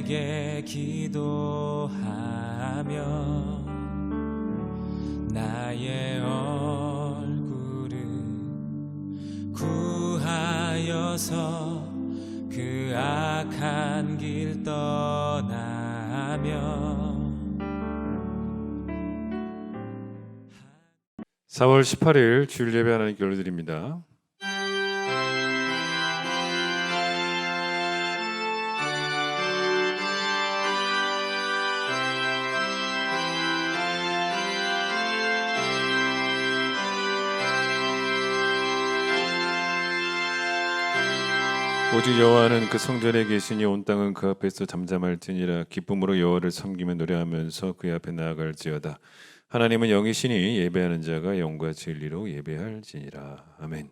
내게 기도하며 나의 얼굴을 구하여서 그 악한 길 떠나며 4월 18일 주일 예배 하나님께 올려드립니다. 오직 여호와는 그 성전에 계시니 온 땅은 그 앞에서 잠잠할지니라. 기쁨으로 여호와를 섬기며 노래하면서 그의 앞에 나아갈지어다. 하나님은 영이시니 예배하는 자가 영과 진리로 예배할지니라. 아멘.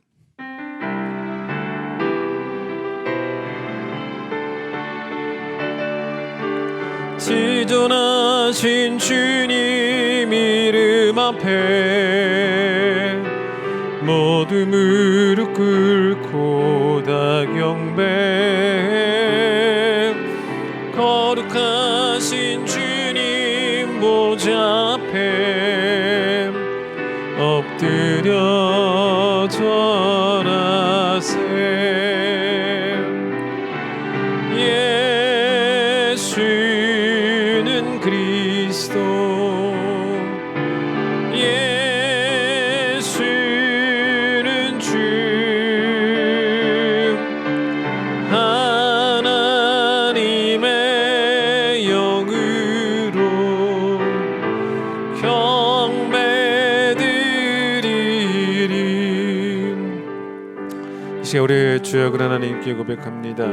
지존하신 주님 이름 앞에 모두 무릎 꿇고 다 경배, 거룩하신 주님 보좌 앞에 엎드려 절하세. 예수는 그리스도, 예수는 주, 하나님의 영으로 경배드리리. 이 시간 우리의 주역을 하나님께 고백합니다.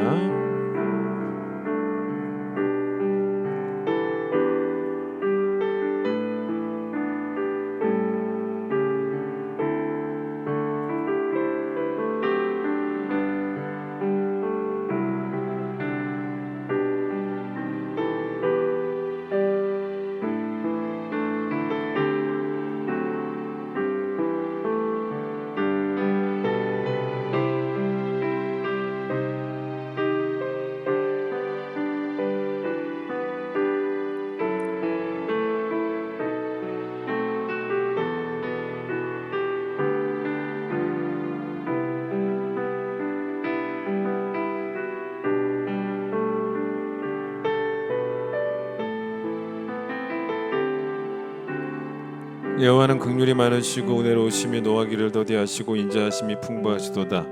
여호와는 긍휼이 많으시고 은혜로우시며 노하기를 더디하시고 인자하심이 풍부하시도다.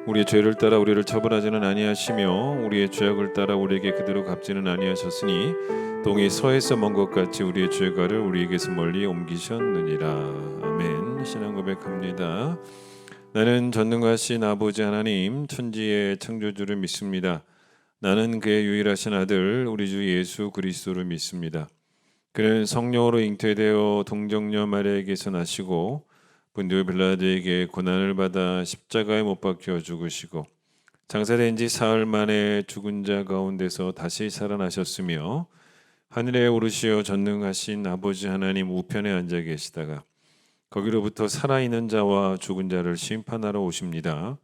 우리의 죄를 따라 우리를 처벌하지는 아니하시며 우리의 죄악을 따라 우리에게 그대로 갚지는 아니하셨으니 동이 서에서 먼 것 같이 우리의 죄가를 우리에게서 멀리 옮기셨느니라. 아멘. 신앙 고백합니다. 나는 전능하신 아버지 하나님 천지의 창조주를 믿습니다. 나는 그의 유일하신 아들 우리 주 예수 그리스도를 믿습니다. 그는 성령으로 잉태되어 동정녀 마리아에게서 나시고 본디오 빌라도에게 고난을 받아 십자가에 못 박혀 죽으시고 장사된 지 사흘 만에 죽은 자 가운데서 다시 살아나셨으며 하늘에 오르시어 전능하신 아버지 하나님 우편에 앉아 계시다가 거기로부터 살아있는 자와 죽은 자를 심판하러 오십니다.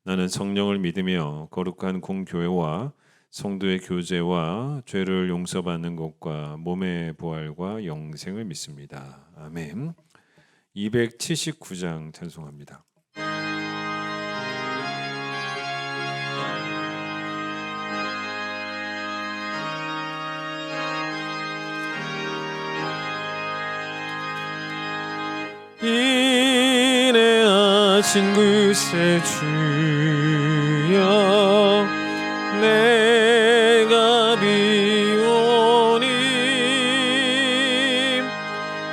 나는 성령을 믿으며 거룩한 공교회와 성도의 교제와 죄를 용서받는 것과 몸의 부활과 영생을 믿습니다. 아멘. 279장 찬송합니다. 인내하신 그새 주여 내가 비오니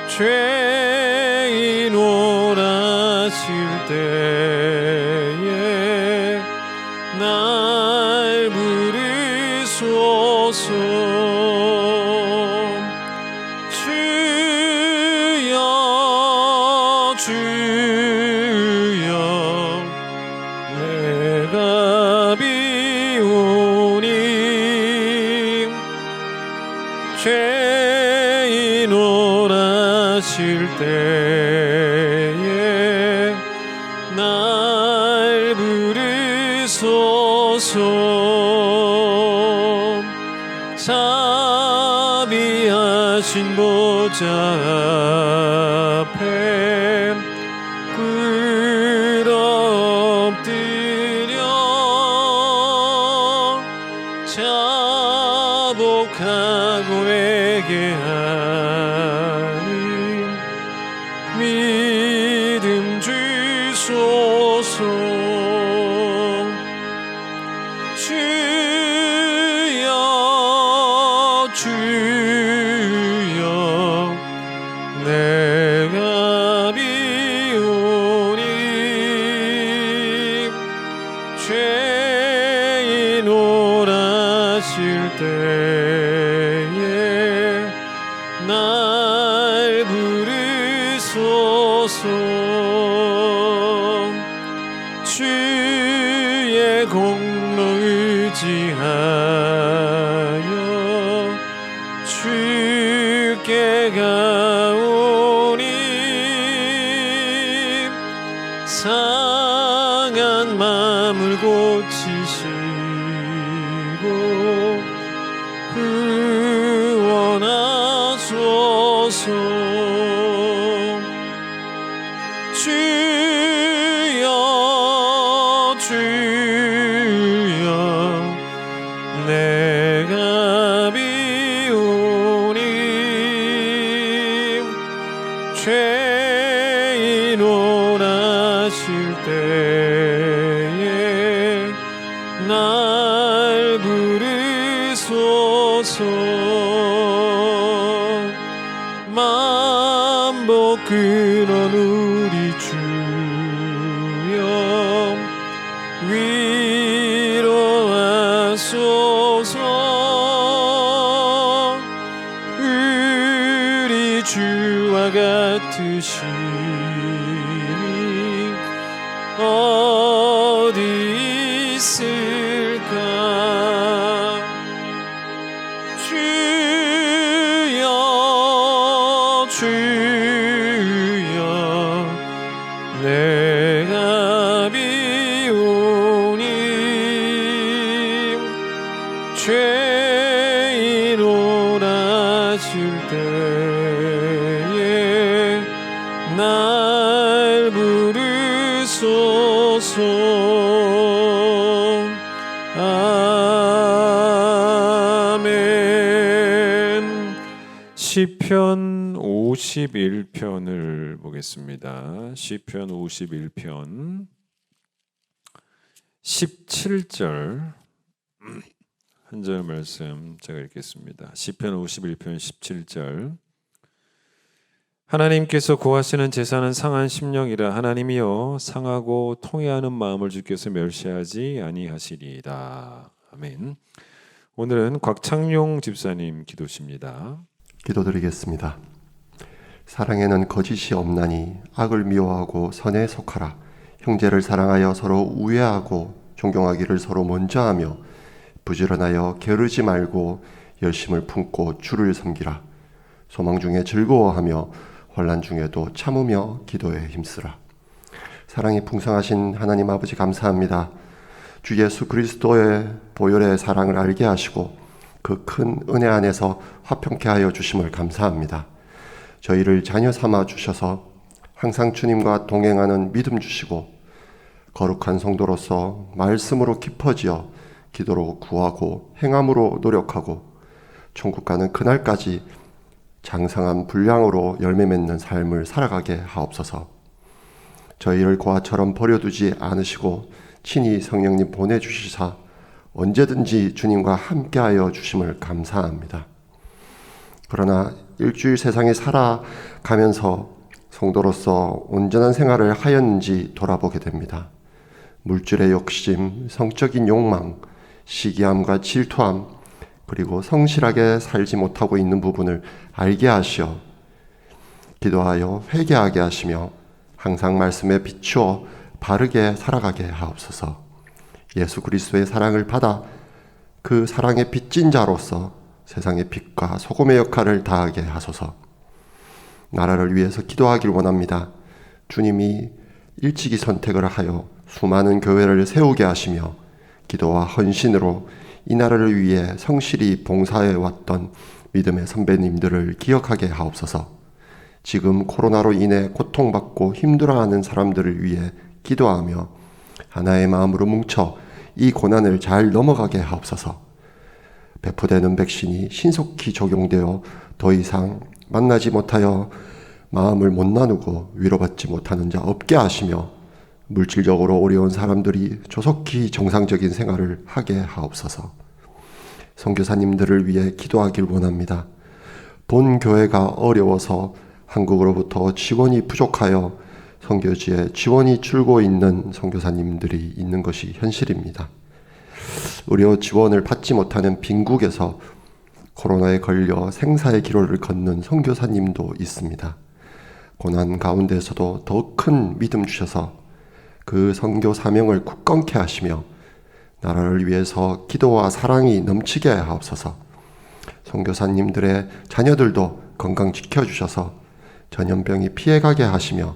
죄인 오라실 때에 날 부르소서. 주여 주여 내가 비오니 죄인 오라실 때에 날 부르소서. 하신 보좌 앞에 꿇어 엎드려 자복하고 회개하는 믿음 주소서. 주여 주여 내가 비오니 죄인 오라실 때에 날 부르소서. 주의 공로 의지하여 주께 가오니 상한 마음을 고치시고 구원하소서. 주여 주여 내가 비오니 죄인 오라실 때에 날 부르소서. 만복 근원 우리 주여 위로하소서. 우리 주와 같으시니 어디 있을까. 주여 주여 내가 비오니 죄인 오라실 때에 날 부르소서. 아멘. 시편 51편을 보겠습니다. 시편 51편 17절 한 절 말씀 제가 읽겠습니다. 시편 51편 17절. 하나님께서 구하시는 제사는 상한 심령이라. 하나님이여 상하고 통회하는 마음을 주께서 멸시하지 아니하시리이다. 아멘. 오늘은 곽창용 집사님 기도십니다. 기도드리겠습니다. 사랑에는 거짓이 없나니 악을 미워하고 선에 속하라. 형제를 사랑하여 서로 우애하고 존경하기를 서로 먼저 하며 부지런하여 게으르지 말고 열심을 품고 주를 섬기라. 소망 중에 즐거워하며 환난 중에도 참으며 기도에 힘쓰라. 사랑이 풍성하신 하나님 아버지 감사합니다. 주 예수 그리스도의 보혈의 사랑을 알게 하시고 그 큰 은혜 안에서 화평케 하여 주심을 감사합니다. 저희를 자녀 삼아 주셔서 항상 주님과 동행하는 믿음 주시고 거룩한 성도로서 말씀으로 깊어지어 기도로 구하고 행함으로 노력하고 천국 가는 그날까지 장성한 분량으로 열매 맺는 삶을 살아가게 하옵소서. 저희를 고아처럼 버려두지 않으시고 친히 성령님 보내주시사 언제든지 주님과 함께하여 주심을 감사합니다. 그러나 일주일 세상에 살아가면서 성도로서 온전한 생활을 하였는지 돌아보게 됩니다. 물질의 욕심, 성적인 욕망, 시기함과 질투함, 그리고 성실하게 살지 못하고 있는 부분을 알게 하시어 기도하여 회개하게 하시며 항상 말씀에 비추어 바르게 살아가게 하옵소서. 예수 그리스도의 사랑을 받아 그 사랑의 빚진 자로서 세상의 빛과 소금의 역할을 다하게 하소서. 나라를 위해서 기도하길 원합니다. 주님이 일찍이 선택을 하여 수많은 교회를 세우게 하시며 기도와 헌신으로 이 나라를 위해 성실히 봉사해 왔던 믿음의 선배님들을 기억하게 하옵소서. 지금 코로나로 인해 고통받고 힘들어하는 사람들을 위해 기도하며 하나의 마음으로 뭉쳐 이 고난을 잘 넘어가게 하옵소서. 배포되는 백신이 신속히 적용되어 더 이상 만나지 못하여 마음을 못 나누고 위로받지 못하는 자 없게 하시며 물질적으로 어려운 사람들이 조속히 정상적인 생활을 하게 하옵소서. 선교사님들을 위해 기도하길 원합니다. 본 교회가 어려워서 한국으로부터 지원이 부족하여 선교지에 지원이 줄고 있는 선교사님들이 있는 것이 현실입니다. 의료 지원을 받지 못하는 빈국에서 코로나에 걸려 생사의 기로를 걷는 선교사님도 있습니다. 고난 가운데서도 더 큰 믿음 주셔서 그 선교 사명을 굳건케 하시며 나라를 위해서 기도와 사랑이 넘치게 하옵소서. 선교사님들의 자녀들도 건강 지켜주셔서 전염병이 피해가게 하시며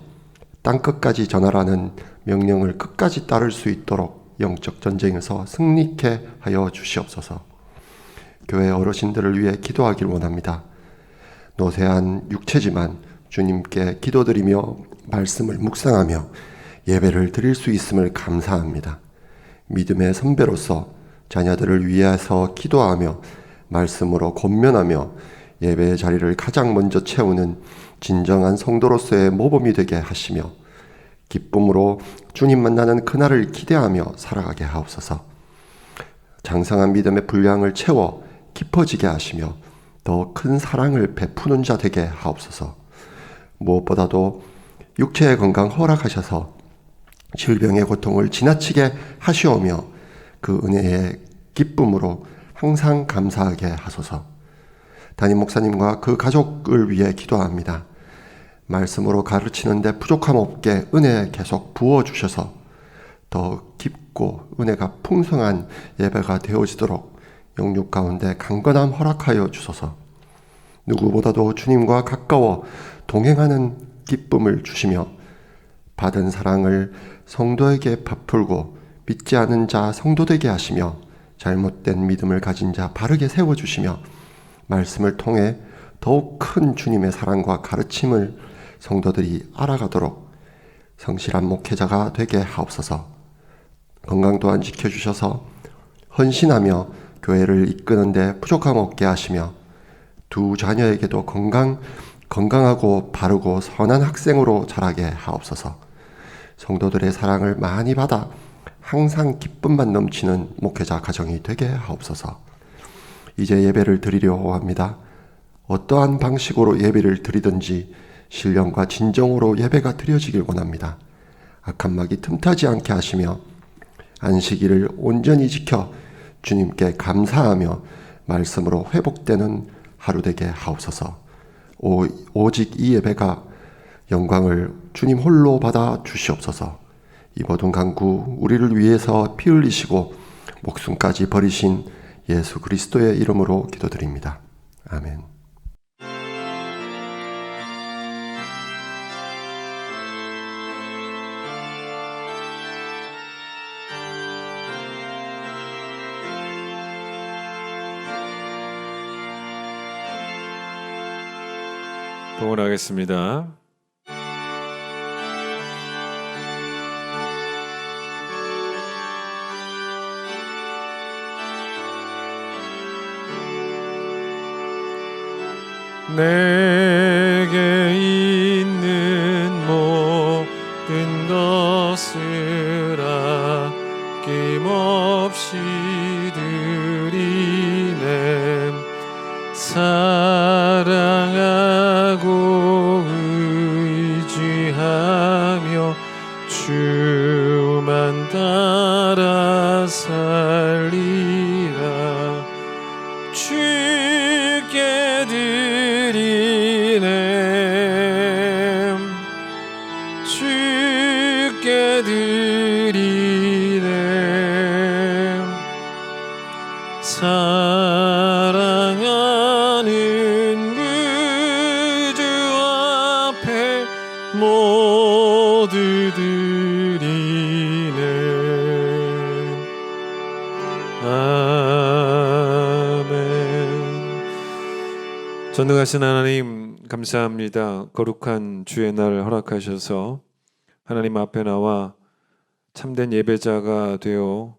땅끝까지 전하라는 명령을 끝까지 따를 수 있도록 영적 전쟁에서 승리케 하여 주시옵소서. 교회 어르신들을 위해 기도하길 원합니다. 노쇠한 육체지만 주님께 기도드리며 말씀을 묵상하며 예배를 드릴 수 있음을 감사합니다. 믿음의 선배로서 자녀들을 위해서 기도하며 말씀으로 권면하며 예배의 자리를 가장 먼저 채우는 진정한 성도로서의 모범이 되게 하시며 기쁨으로 주님 만나는 그날을 기대하며 살아가게 하옵소서. 장성한 믿음의 분량을 채워 깊어지게 하시며 더 큰 사랑을 베푸는 자 되게 하옵소서. 무엇보다도 육체의 건강 허락하셔서 질병의 고통을 지나치게 하시오며 그 은혜의 기쁨으로 항상 감사하게 하소서. 담임 목사님과 그 가족을 위해 기도합니다. 말씀으로 가르치는데 부족함 없게 은혜 계속 부어주셔서 더 깊고 은혜가 풍성한 예배가 되어지도록 영육 가운데 강건함 허락하여 주소서. 누구보다도 주님과 가까워 동행하는 기쁨을 주시며 받은 사랑을 성도에게 베풀고 믿지 않은 자 성도되게 하시며 잘못된 믿음을 가진 자 바르게 세워주시며 말씀을 통해 더욱 큰 주님의 사랑과 가르침을 성도들이 알아가도록 성실한 목회자가 되게 하옵소서. 건강 또한 지켜주셔서 헌신하며 교회를 이끄는데 부족함 없게 하시며 두 자녀에게도 건강하고 바르고 선한 학생으로 자라게 하옵소서. 성도들의 사랑을 많이 받아 항상 기쁨만 넘치는 목회자 가정이 되게 하옵소서. 이제 예배를 드리려고 합니다. 어떠한 방식으로 예배를 드리든지 신령과 진정으로 예배가 드려지길 원합니다. 악한 마귀 틈타지 않게 하시며 안식일을 온전히 지켜 주님께 감사하며 말씀으로 회복되는 하루 되게 하옵소서. 오직 이 예배가 영광을 주님 홀로 받아 주시옵소서. 이 모든 간구 우리를 위해서 피 흘리시고 목숨까지 버리신 예수 그리스도의 이름으로 기도드립니다. 아멘. 동원하겠습니다. 내게 있는 모든 것을 아낌없이 드리네. 사랑하고 의지하며 주만 따라 살리라. 주께 드리네. 주께 드리네. 사랑하는 구주 앞에 모두 드리네. 아멘. 전능하신 하나님 감사합니다. 거룩한 주의 날 허락하셔서 하나님 앞에 나와 참된 예배자가 되어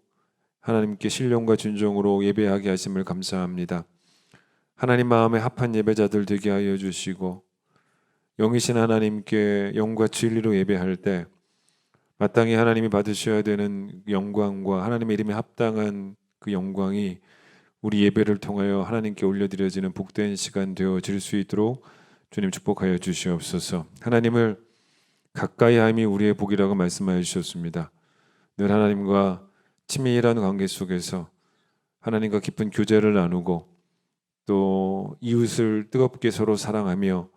하나님께 신령과 진정으로 예배하게 하심을 감사합니다. 하나님 마음에 합한 예배자들 되게 하여 주시고 영이신 하나님께 영과 진리로 예배할 때 마땅히 하나님이 받으셔야 되는 영광과 하나님의 이름에 합당한 그 영광이 우리 예배를 통하여 하나님께 올려드려지는 복된 시간 되어질 수 있도록 주님 축복하여 주시옵소서. 하나님을 가까이 함이 우리의 복이라고 말씀하여 주셨습니다. 늘 하나님과 친밀한 관계 속에서 하나님과 깊은 교제를 나누고 또 이웃을 뜨겁게 서로 사랑하며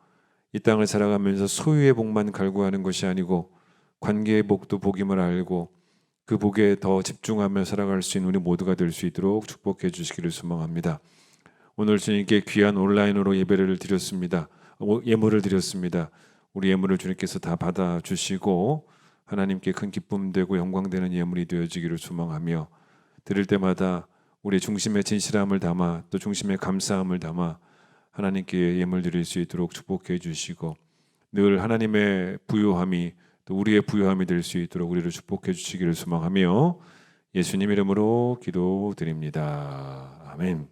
이 땅을 살아가면서 소유의 복만 갈구하는 것이 아니고 관계의 복도 복임을 알고 그 복에 더 집중하며 살아갈 수 있는 우리 모두가 될 수 있도록 축복해 주시기를 소망합니다. 오늘 주님께 귀한 온라인으로 예배를 드렸습니다. 예물을 드렸습니다. 우리 예물을 주님께서 다 받아주시고 하나님께 큰 기쁨 되고 영광 되는 예물이 되어지기를 소망하며 드릴 때마다 우리 중심의 진실함을 담아 또 중심의 감사함을 담아 하나님께 예물 드릴 수 있도록 축복해 주시고 늘 하나님의 부요함이 또 우리의 부요함이 될 수 있도록 우리를 축복해 주시기를 소망하며 예수님 이름으로 기도드립니다. 아멘.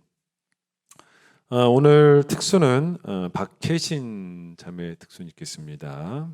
오늘 특수는 박혜신 자매 특수 있겠습니다.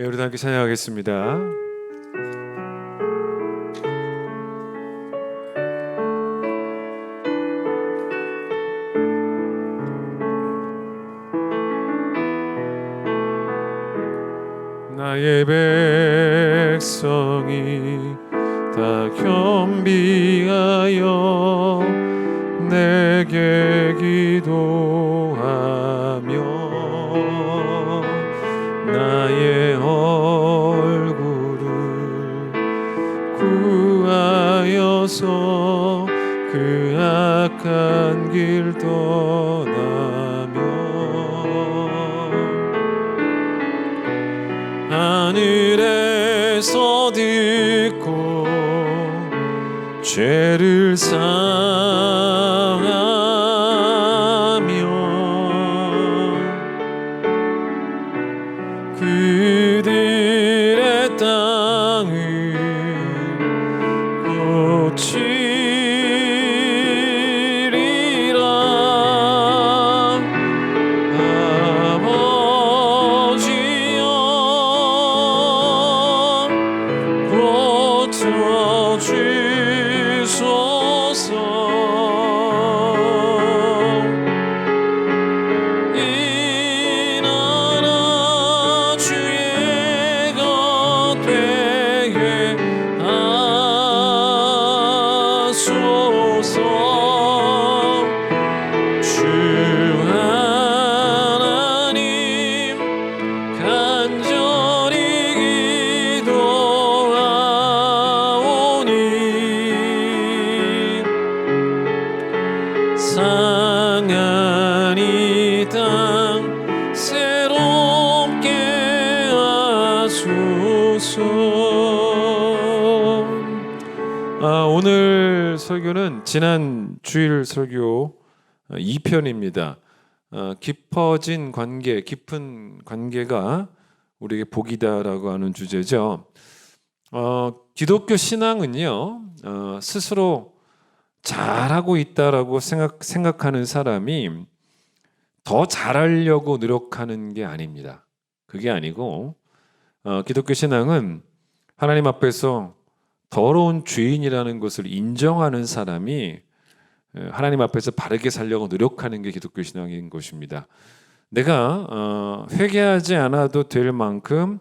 예, 우리 함께 찬양하겠습니다. 나의 백성이 다 겸비하여 내게 기도하며 나의 얼굴을 구하여서 그 악한 길 떠나며 하늘에서 듣고 죄를 사하며 그들의 땅을 고치리라. 아버지여 고쳐주소서. 이 나라 주의 것 되게 하소서. 주 하나님 간절히 기도하오니 상한 이 땅 새롭게 하소서. 오늘 설교는 지난 주일 설교 2편입니다. 깊어진 관계, 깊은 관계가 우리에게 복이다라고 하는 주제죠. 기독교 신앙은요, 스스로 잘하고 있다라고 생각하는 사람이 더 잘하려고 노력하는 게 아닙니다. 그게 아니고 기독교 신앙은 하나님 앞에서 더러운 죄인이라는 것을 인정하는 사람이 하나님 앞에서 바르게 살려고 노력하는 게 기독교 신앙인 것입니다. 내가 회개하지 않아도 될 만큼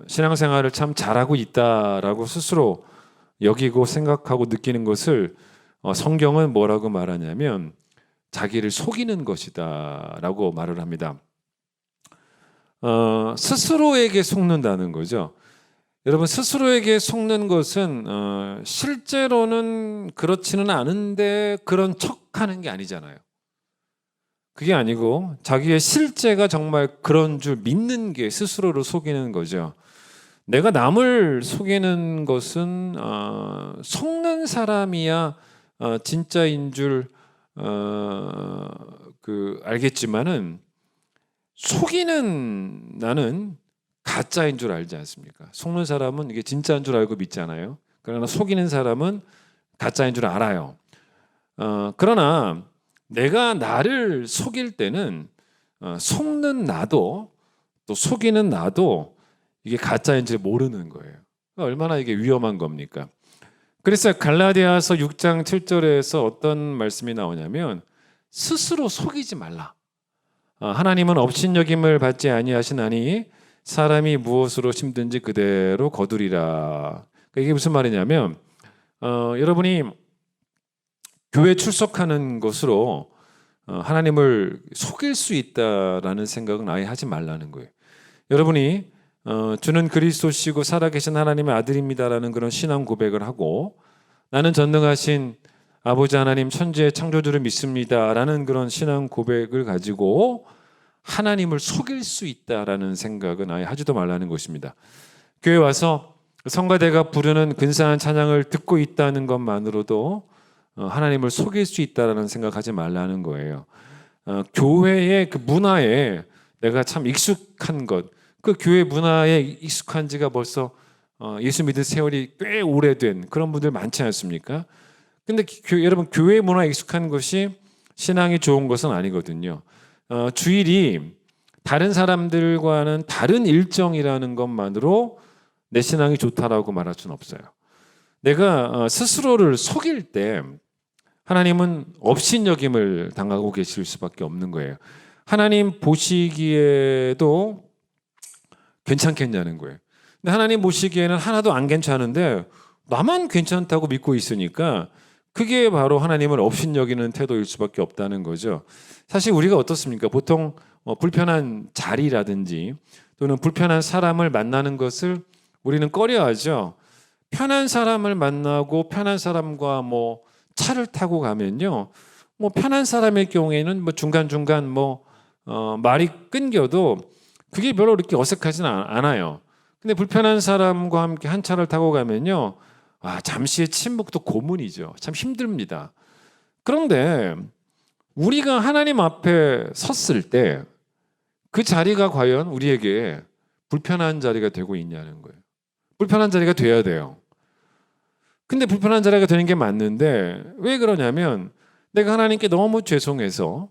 신앙생활을 참 잘하고 있다라고 스스로 여기고 생각하고 느끼는 것을 성경은 뭐라고 말하냐면 자기를 속이는 것이다 라고 말을 합니다. 스스로에게 속는다는 거죠. 여러분, 스스로에게 속는 것은 실제로는 그렇지는 않은데 그런 척하는 게 아니잖아요. 그게 아니고 자기의 실제가 정말 그런 줄 믿는 게 스스로를 속이는 거죠. 내가 남을 속이는 것은 속는 사람이야 진짜인 줄 알겠지만은 속이는 나는 가짜인 줄 알지 않습니까? 속는 사람은 이게 진짜인 줄 알고 믿잖아요. 그러나 속이는 사람은 가짜인 줄 알아요. 그러나 내가 나를 속일 때는 속는 나도 또 속이는 나도 이게 가짜인지 모르는 거예요. 얼마나 이게 위험한 겁니까? 그래서 갈라디아서 6장 7절에서 어떤 말씀이 나오냐면 스스로 속이지 말라. 하나님은 업신여김을 받지 아니하시나니 사람이 무엇으로 심든지 그대로 거두리라. 이게 무슨 말이냐면 여러분이 교회 출석하는 것으로 하나님을 속일 수 있다라는 생각은 아예 하지 말라는 거예요. 여러분이 주는 그리스도시고 살아계신 하나님의 아들입니다라는 그런 신앙 고백을 하고 나는 전능하신 아버지 하나님 천지의 창조주를 믿습니다라는 그런 신앙 고백을 가지고 하나님을 속일 수 있다라는 생각은 아예 하지도 말라는 것입니다. 교회 와서 성가대가 부르는 근사한 찬양을 듣고 있다는 것만으로도 하나님을 속일 수 있다라는 생각하지 말라는 거예요. 교회의 그 문화에 내가 참 익숙한 것, 그 교회 문화에 익숙한 지가 벌써 예수 믿은 세월이 꽤 오래된 그런 분들 많지 않습니까? 근데 여러분, 교회 문화에 익숙한 것이 신앙이 좋은 것은 아니거든요. 주일이 다른 사람들과는 다른 일정이라는 것만으로 내 신앙이 좋다라고 말할 수는 없어요. 내가 스스로를 속일 때 하나님은 업신여김을 당하고 계실 수밖에 없는 거예요. 하나님 보시기에도 괜찮겠냐는 거예요. 근데 하나님 보시기에는 하나도 안 괜찮은데 나만 괜찮다고 믿고 있으니까 그게 바로 하나님을 업신여기는 태도일 수밖에 없다는 거죠. 사실 우리가 어떻습니까? 보통 불편한 자리라든지 또는 불편한 사람을 만나는 것을 우리는 꺼려하죠. 편한 사람을 만나고 편한 사람과 차를 타고 가면요, 편한 사람의 경우에는 중간중간 말이 끊겨도 그게 별로 그렇게 어색하지는 않아요. 근데 불편한 사람과 함께 한 차를 타고 가면요, 잠시의 침묵도 고문이죠. 참 힘듭니다. 그런데 우리가 하나님 앞에 섰을 때 그 자리가 과연 우리에게 불편한 자리가 되고 있냐는 거예요. 불편한 자리가 돼야 돼요. 근데 불편한 자리가 되는 게 맞는데 왜 그러냐면 내가 하나님께 너무 죄송해서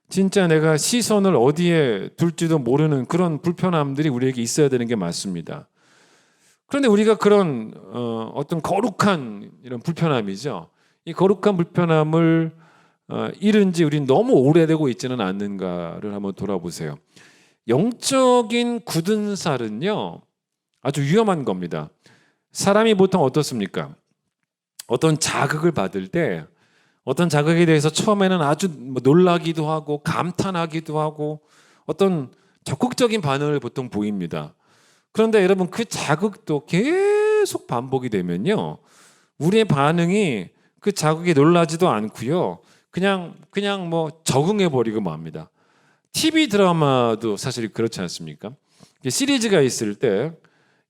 진짜 내가 시선을 어디에 둘지도 모르는 그런 불편함들이 우리에게 있어야 되는 게 맞습니다. 그런데 우리가 그런 어떤 거룩한 이런 불편함이죠. 이 거룩한 불편함을 잃은 지 우린 너무 오래되고 있지는 않는가를 한번 돌아보세요. 영적인 굳은 살은요, 아주 위험한 겁니다. 사람이 보통 어떻습니까? 어떤 자극을 받을 때 어떤 자극에 대해서 처음에는 아주 놀라기도 하고 감탄하기도 하고 어떤 적극적인 반응을 보통 보입니다. 그런데 여러분 그 자극도 계속 반복이 되면요, 우리의 반응이 그 자극에 놀라지도 않고요, 그냥 적응해 버리고 맙니다. TV 드라마도 사실 그렇지 않습니까? 시리즈가 있을 때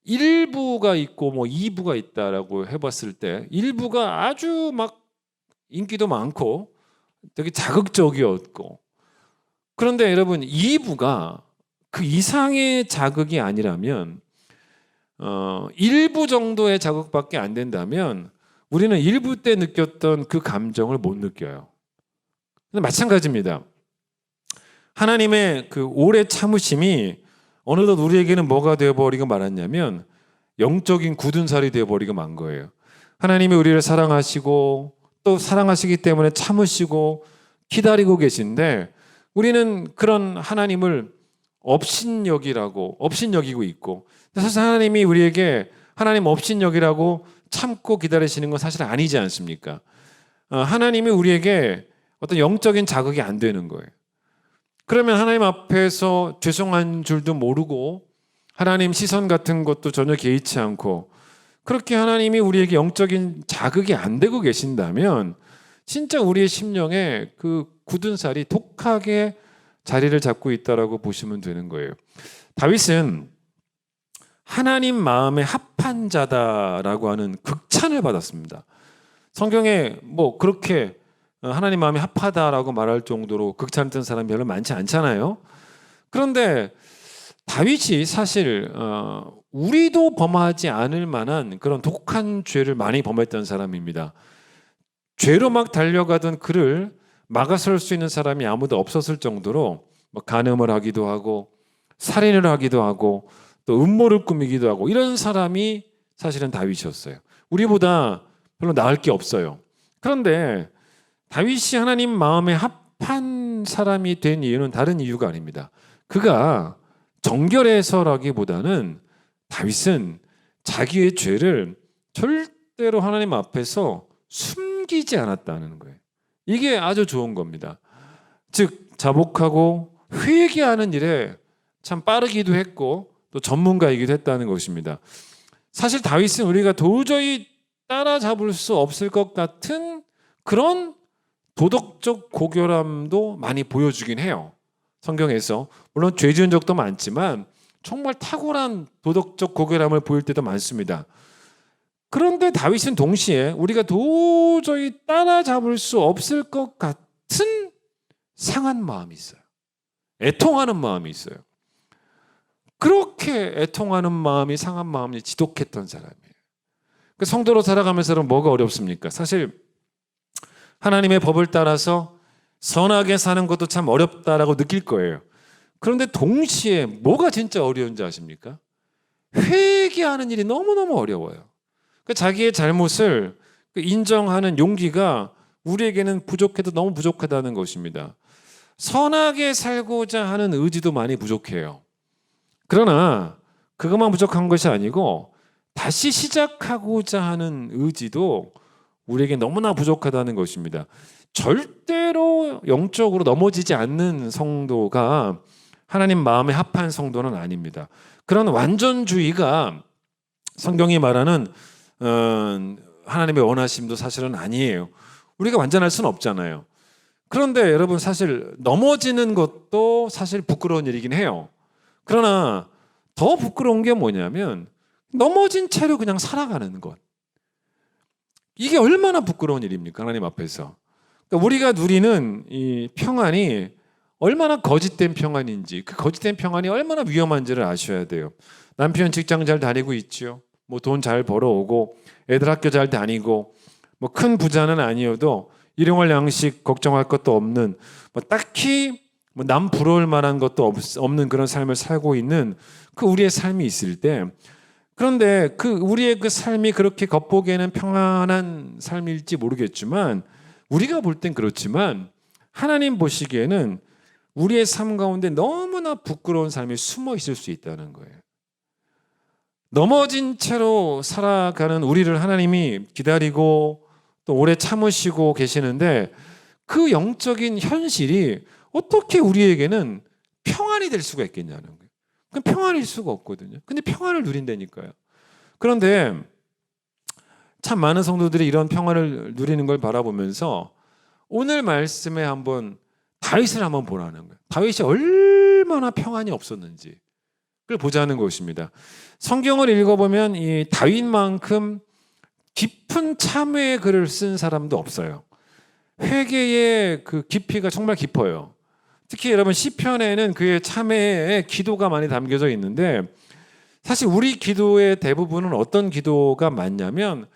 1부가 있고 2부가 있다라고 해봤을 때 1부가 아주 인기도 많고 되게 자극적이었고, 그런데 여러분 2부가 그 이상의 자극이 아니라면 1부 정도의 자극밖에 안 된다면 우리는 1부 때 느꼈던 그 감정을 못 느껴요. 근데 마찬가지입니다. 하나님의 그 오래 참으심이 어느덧 우리에게는 뭐가 되어버리고 말았냐면 영적인 굳은 살이 되어버리고 만 거예요. 하나님이 우리를 사랑하시고 또 사랑하시기 때문에 참으시고 기다리고 계신데 우리는 그런 하나님을 업신여기고 있고, 사실 하나님이 우리에게 하나님 업신여기라고 참고 기다리시는 건 사실 아니지 않습니까? 하나님이 우리에게 어떤 영적인 자극이 안 되는 거예요. 그러면 하나님 앞에서 죄송한 줄도 모르고 하나님 시선 같은 것도 전혀 개의치 않고 그렇게 하나님이 우리에게 영적인 자극이 안 되고 계신다면 진짜 우리의 심령에 그 굳은 살이 독하게 자리를 잡고 있다라고 보시면 되는 거예요. 다윗은 하나님 마음에 합한 자다라고 하는 극찬을 받았습니다. 성경에 그렇게 하나님 마음에 합하다라고 말할 정도로 극찬을 뜬 사람이 별로 많지 않잖아요. 그런데 다윗이 사실 우리도 범하지 않을 만한 그런 독한 죄를 많이 범했던 사람입니다. 죄로 막 달려가던 그를 막아설 수 있는 사람이 아무도 없었을 정도로 간음을 하기도 하고 살인을 하기도 하고 또 음모를 꾸미기도 하고 이런 사람이 사실은 다윗이었어요. 우리보다 별로 나을 게 없어요. 그런데 다윗이 하나님 마음에 합한 사람이 된 이유는 다른 이유가 아닙니다. 그가 정결해서라기보다는 다윗은 자기의 죄를 절대로 하나님 앞에서 숨기지 않았다는 거예요. 이게 아주 좋은 겁니다. 즉 자복하고 회개하는 일에 참 빠르기도 했고 또 전문가이기도 했다는 것입니다. 사실 다윗은 우리가 도저히 따라잡을 수 없을 것 같은 그런 도덕적 고결함도 많이 보여주긴 해요. 성경에서 물론 죄 지은 적도 많지만 정말 탁월한 도덕적 고결함을 보일 때도 많습니다. 그런데 다윗은 동시에 우리가 도저히 따라잡을 수 없을 것 같은 상한 마음이 있어요. 애통하는 마음이 있어요. 그렇게 애통하는 마음이 상한 마음이 지독했던 사람이에요. 그 성도로 살아가면서는 뭐가 어렵습니까? 사실 하나님의 법을 따라서 선하게 사는 것도 참 어렵다라고 느낄 거예요. 그런데 동시에 뭐가 진짜 어려운지 아십니까? 회개하는 일이 너무너무 어려워요. 그러니까 자기의 잘못을 인정하는 용기가 우리에게는 부족해도 너무 부족하다는 것입니다. 선하게 살고자 하는 의지도 많이 부족해요. 그러나 그것만 부족한 것이 아니고 다시 시작하고자 하는 의지도 우리에게 너무나 부족하다는 것입니다. 절대로 영적으로 넘어지지 않는 성도가 하나님 마음에 합한 성도는 아닙니다. 그런 완전주의가 성경이 말하는 하나님의 원하심도 사실은 아니에요. 우리가 완전할 수는 없잖아요. 그런데 여러분 사실 넘어지는 것도 사실 부끄러운 일이긴 해요. 그러나 더 부끄러운 게 뭐냐면 넘어진 채로 그냥 살아가는 것. 이게 얼마나 부끄러운 일입니까? 하나님 앞에서. 그러니까 우리가 누리는 이 평안이 얼마나 거짓된 평안인지, 그 거짓된 평안이 얼마나 위험한지를 아셔야 돼요. 남편 직장 잘 다니고 있지요. 뭐 돈 잘 벌어오고 애들 학교 잘 다니고 뭐 큰 부자는 아니어도 일용할 양식 걱정할 것도 없는 뭐 딱히 뭐 남 부러울 만한 것도 없는 그런 삶을 살고 있는 그 우리의 삶이 있을 때, 그런데 그 우리의 그 삶이 그렇게 겉보기에는 평안한 삶일지 모르겠지만 우리가 볼 땐 그렇지만 하나님 보시기에는 우리의 삶 가운데 너무나 부끄러운 삶이 숨어 있을 수 있다는 거예요. 넘어진 채로 살아가는 우리를 하나님이 기다리고 또 오래 참으시고 계시는데 그 영적인 현실이 어떻게 우리에게는 평안이 될 수가 있겠냐는 거예요. 그럼 평안일 수가 없거든요. 근데 평안을 누린다니까요. 그런데 참 많은 성도들이 이런 평안을 누리는 걸 바라보면서 오늘 말씀에 한번 다윗을 한번 보라는 거예요. 다윗이 얼마나 평안이 없었는지 그걸 보자는 것입니다. 성경을 읽어보면 이 다윗만큼 깊은 참회의 글을 쓴 사람도 없어요. 회개의 그 깊이가 정말 깊어요. 특히 여러분 시편에는 그의 참회의 기도가 많이 담겨져 있는데 사실 우리 기도의 대부분은 어떤 기도가 많냐면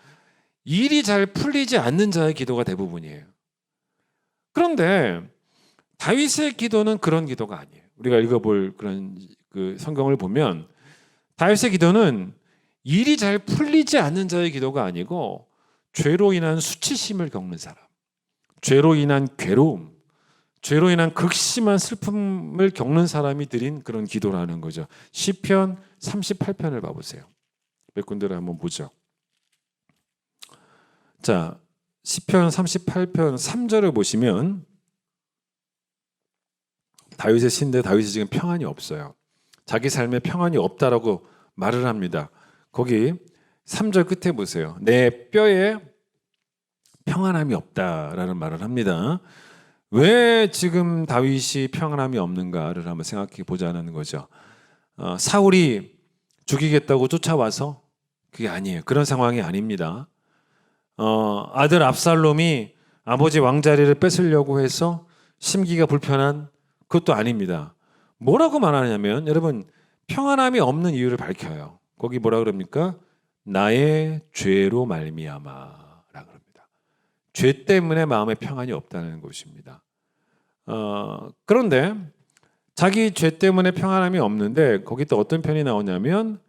일이 잘 풀리지 않는 자의 기도가 대부분이에요. 그런데 다윗의 기도는 그런 기도가 아니에요. 우리가 읽어볼 그런 그 성경을 보면 다윗의 기도는 일이 잘 풀리지 않는 자의 기도가 아니고 죄로 인한 수치심을 겪는 사람, 죄로 인한 괴로움, 죄로 인한 극심한 슬픔을 겪는 사람이 드린 그런 기도라는 거죠. 시편 38편을 봐보세요. 몇 군데를 한번 보죠. 자, 시편 38편 3절을 보시면 다윗의 시인데 다윗이 지금 평안이 없어요. 자기 삶에 평안이 없다라고 말을 합니다. 거기 3절 끝에 보세요. 내 뼈에 평안함이 없다라는 말을 합니다. 왜 지금 다윗이 평안함이 없는가를 한번 생각해 보자는 거죠. 사울이 죽이겠다고 쫓아와서 그게 아니에요. 그런 상황이 아닙니다. 아들 압살롬이 아버지 왕자리를 뺏으려고 해서 심기가 불편한 그것도 아닙니다. 뭐라고 말하냐면 여러분 평안함이 없는 이유를 밝혀요. 거기 뭐라 그럽니까? 나의 죄로 말미암아라 그럽니다. 죄 때문에 마음에 평안이 없다는 것입니다. 그런데 자기 죄 때문에 평안함이 없는데 거기 또 어떤 편이 나오냐면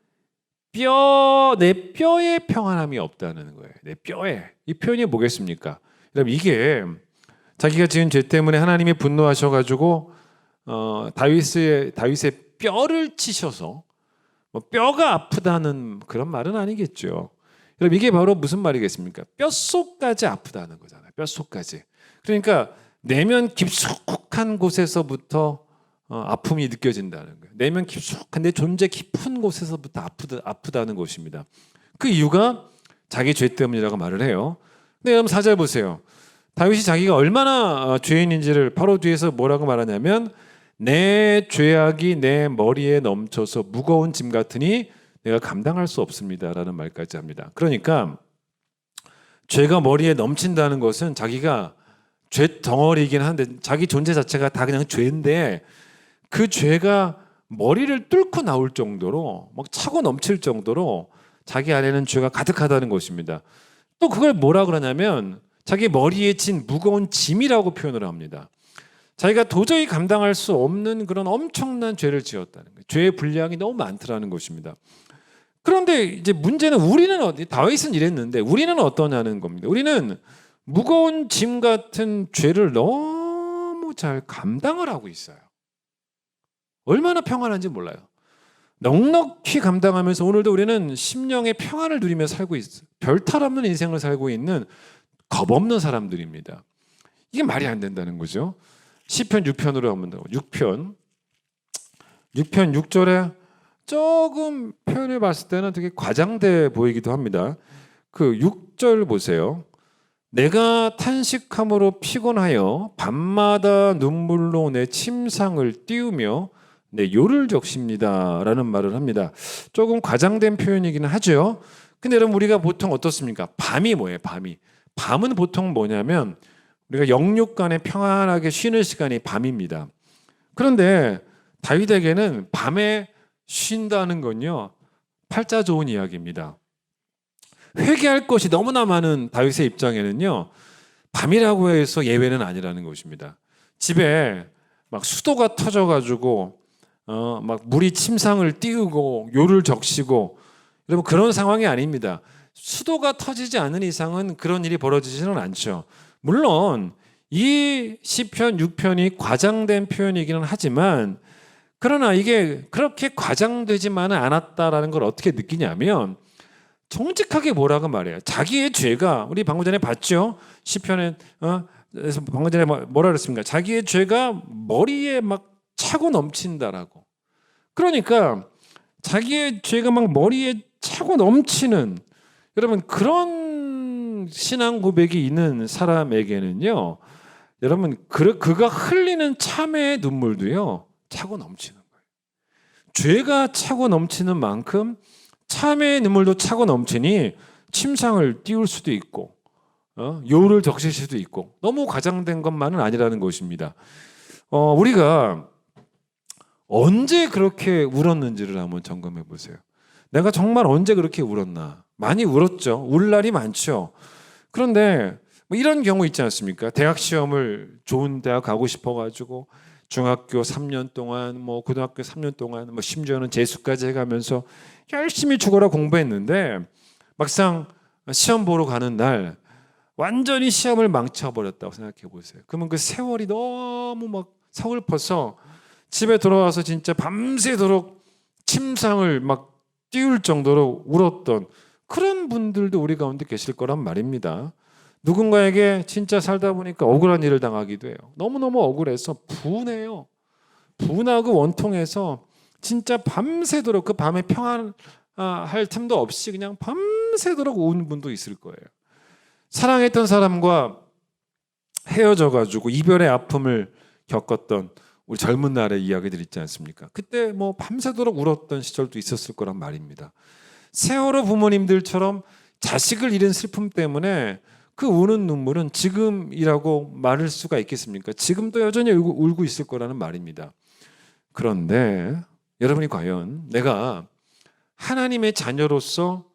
내 뼈에 평안함이 없다는 거예요. 내 뼈에. 이 표현이 뭐겠습니까? 여러분 이게 자기가 지은 죄 때문에 하나님이 분노하셔가지고 다윗의 뼈를 치셔서 뭐 뼈가 아프다는 그런 말은 아니겠죠. 여러분 이게 바로 무슨 말이겠습니까? 뼈속까지 아프다는 거잖아요. 뼈속까지. 그러니까 내면 깊숙한 곳에서부터 아픔이 느껴진다는 거예요. 내면 깊숙한 내 존재 깊은 곳에서부터 아프다는 것입니다. 그 이유가 자기 죄 때문이라고 말을 해요. 근데 여러분 4절 보세요. 다윗이 자기가 얼마나 죄인인지를 바로 뒤에서 뭐라고 말하냐면 내 죄악이 내 머리에 넘쳐서 무거운 짐 같으니 내가 감당할 수 없습니다라는 말까지 합니다. 그러니까 죄가 머리에 넘친다는 것은 자기가 죄 덩어리이긴 한데 자기 존재 자체가 다 그냥 죄인데 그 죄가 머리를 뚫고 나올 정도로 막 차고 넘칠 정도로 자기 안에는 죄가 가득하다는 것입니다. 또 그걸 뭐라 그러냐면 자기 머리에 진 무거운 짐이라고 표현을 합니다. 자기가 도저히 감당할 수 없는 그런 엄청난 죄를 지었다는 거예요. 죄의 분량이 너무 많더라는 것입니다. 그런데 이제 문제는 다윗은 이랬는데 우리는 어떠냐는 겁니다. 우리는 무거운 짐 같은 죄를 너무 잘 감당을 하고 있어요. 얼마나 평안한지 몰라요. 넉넉히 감당하면서 오늘도 우리는 심령의 평안을 누리며 살고 있어요. 별탈 없는 인생을 살고 있는 겁없는 사람들입니다. 이게 말이 안 된다는 거죠. 시편 6편으로 한번 더. 6편 6절에 조금 표현을 봤을 때는 되게 과장돼 보이기도 합니다. 그 6절 보세요. 내가 탄식함으로 피곤하여 밤마다 눈물로 내 침상을 띄우며 내 요를 적십니다 라는 말을 합니다. 조금 과장된 표현이기는 하죠. 근데 여러분 우리가 보통 어떻습니까? 밤이 뭐예요? 밤은 보통 뭐냐면 우리가 영육간에 평안하게 쉬는 시간이 밤입니다. 그런데 다윗에게는 밤에 쉰다는 건요 팔자 좋은 이야기입니다. 회개할 것이 너무나 많은 다윗의 입장에는요 밤이라고 해서 예외는 아니라는 것입니다. 집에 막 수도가 터져가지고 막 물이 침상을 띄우고 요를 적시고 여러분 그런 상황이 아닙니다. 수도가 터지지 않는 이상은 그런 일이 벌어지지는 않죠. 물론 이 시편 6편이 과장된 표현이기는 하지만 그러나 이게 그렇게 과장되지만은 않았다라는 걸 어떻게 느끼냐면 정직하게 뭐라고 말해요. 자기의 죄가 우리 방금 전에 봤죠. 시편에 방금 전에 뭐라 그랬습니까? 자기의 죄가 머리에 막 차고 넘친다라고. 그러니까 자기의 죄가 막 머리에 차고 넘치는 여러분 그런 신앙 고백이 있는 사람에게는요. 여러분 그가 흘리는 참회의 눈물도요. 차고 넘치는 거예요. 죄가 차고 넘치는 만큼 참회의 눈물도 차고 넘치니 침상을 띄울 수도 있고 요를 적실 수도 있고 너무 과장된 것만은 아니라는 것입니다. 우리가 언제 그렇게 울었는지를 한번 점검해 보세요. 내가 정말 언제 그렇게 울었나? 많이 울었죠. 울 날이 많죠. 그런데 뭐 이런 경우 있지 않습니까? 대학 시험을 좋은 대학 가고 싶어가지고 중학교 3년 동안 뭐 고등학교 3년 동안 뭐 심지어는 재수까지 해가면서 열심히 죽어라 공부했는데 막상 시험 보러 가는 날 완전히 시험을 망쳐버렸다고 생각해 보세요. 그러면 그 세월이 너무 막 서글퍼서 집에 돌아와서 진짜 밤새도록 침상을 막 띄울 정도로 울었던 그런 분들도 우리 가운데 계실 거란 말입니다. 누군가에게 진짜 살다 보니까 억울한 일을 당하기도 해요. 너무너무 억울해서 분해요. 분하고 원통해서 진짜 밤새도록 그 밤에 평안할 틈도 없이 그냥 밤새도록 운 분도 있을 거예요. 사랑했던 사람과 헤어져가지고 이별의 아픔을 겪었던 우리 젊은 날의 이야기들 있지 않습니까? 그때 뭐 밤새도록 울었던 시절도 있었을 거란 말입니다. 세월호 부모님들처럼 자식을 잃은 슬픔 때문에 그 우는 눈물은 지금이라고 말할 수가 있겠습니까? 지금도 여전히 울고 있을 거라는 말입니다. 그런데 여러분이 과연 내가 하나님의 자녀로서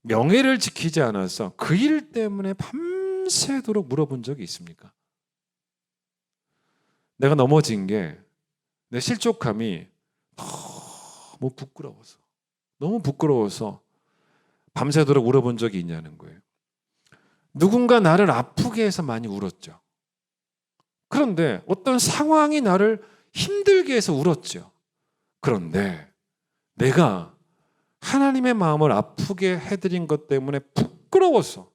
명예를 지키지 않아서 그 일 때문에 밤새도록 물어본 적이 있습니까? 내가 넘어진 게 내 실족함이 너무 부끄러워서 밤새도록 울어본 적이 있냐는 거예요. 누군가 나를 아프게 해서 많이 울었죠. 그런데 어떤 상황이 나를 힘들게 해서 울었죠. 그런데 내가 하나님의 마음을 아프게 해드린 것 때문에 부끄러워서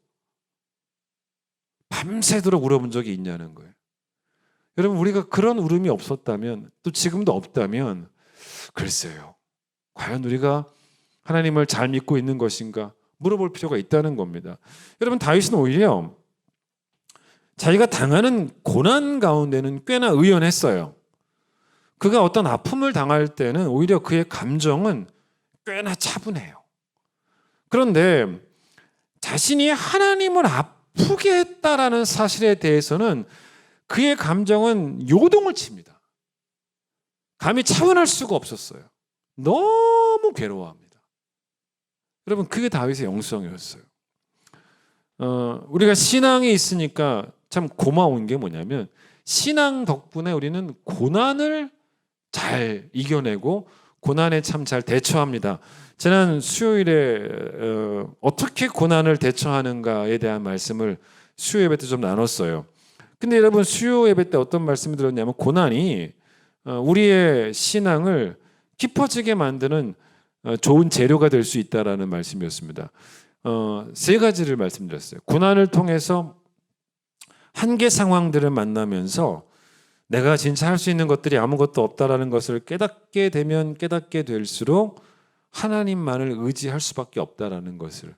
밤새도록 울어본 적이 있냐는 거예요. 여러분 우리가 그런 울음이 없었다면 또 지금도 없다면 글쎄요. 과연 우리가 하나님을 잘 믿고 있는 것인가 물어볼 필요가 있다는 겁니다. 여러분 다윗은 오히려 자기가 당하는 고난 가운데는 꽤나 의연했어요. 그가 어떤 아픔을 당할 때는 오히려 그의 감정은 꽤나 차분해요. 그런데 자신이 하나님을 아프게 했다라는 사실에 대해서는 그의 감정은 요동을 칩니다. 감히 차분할 수가 없었어요. 너무 괴로워합니다. 여러분 그게 다윗의 영성이었어요. 우리가 신앙이 있으니까 참 고마운 게 뭐냐면 신앙 덕분에 우리는 고난을 잘 이겨내고 고난에 참 잘 대처합니다. 지난 수요일에 어떻게 고난을 대처하는가에 대한 말씀을 수요 예배 때 좀 나눴어요. 근데 여러분 수요 예배 때 어떤 말씀을 들었냐면 고난이 우리의 신앙을 깊어지게 만드는 좋은 재료가 될 수 있다라는 말씀이었습니다. 세 가지를 말씀드렸어요. 고난을 통해서 한계 상황들을 만나면서 내가 진짜 할 수 있는 것들이 아무것도 없다라는 것을 깨닫게 되면 깨닫게 될수록 하나님만을 의지할 수밖에 없다라는 것을.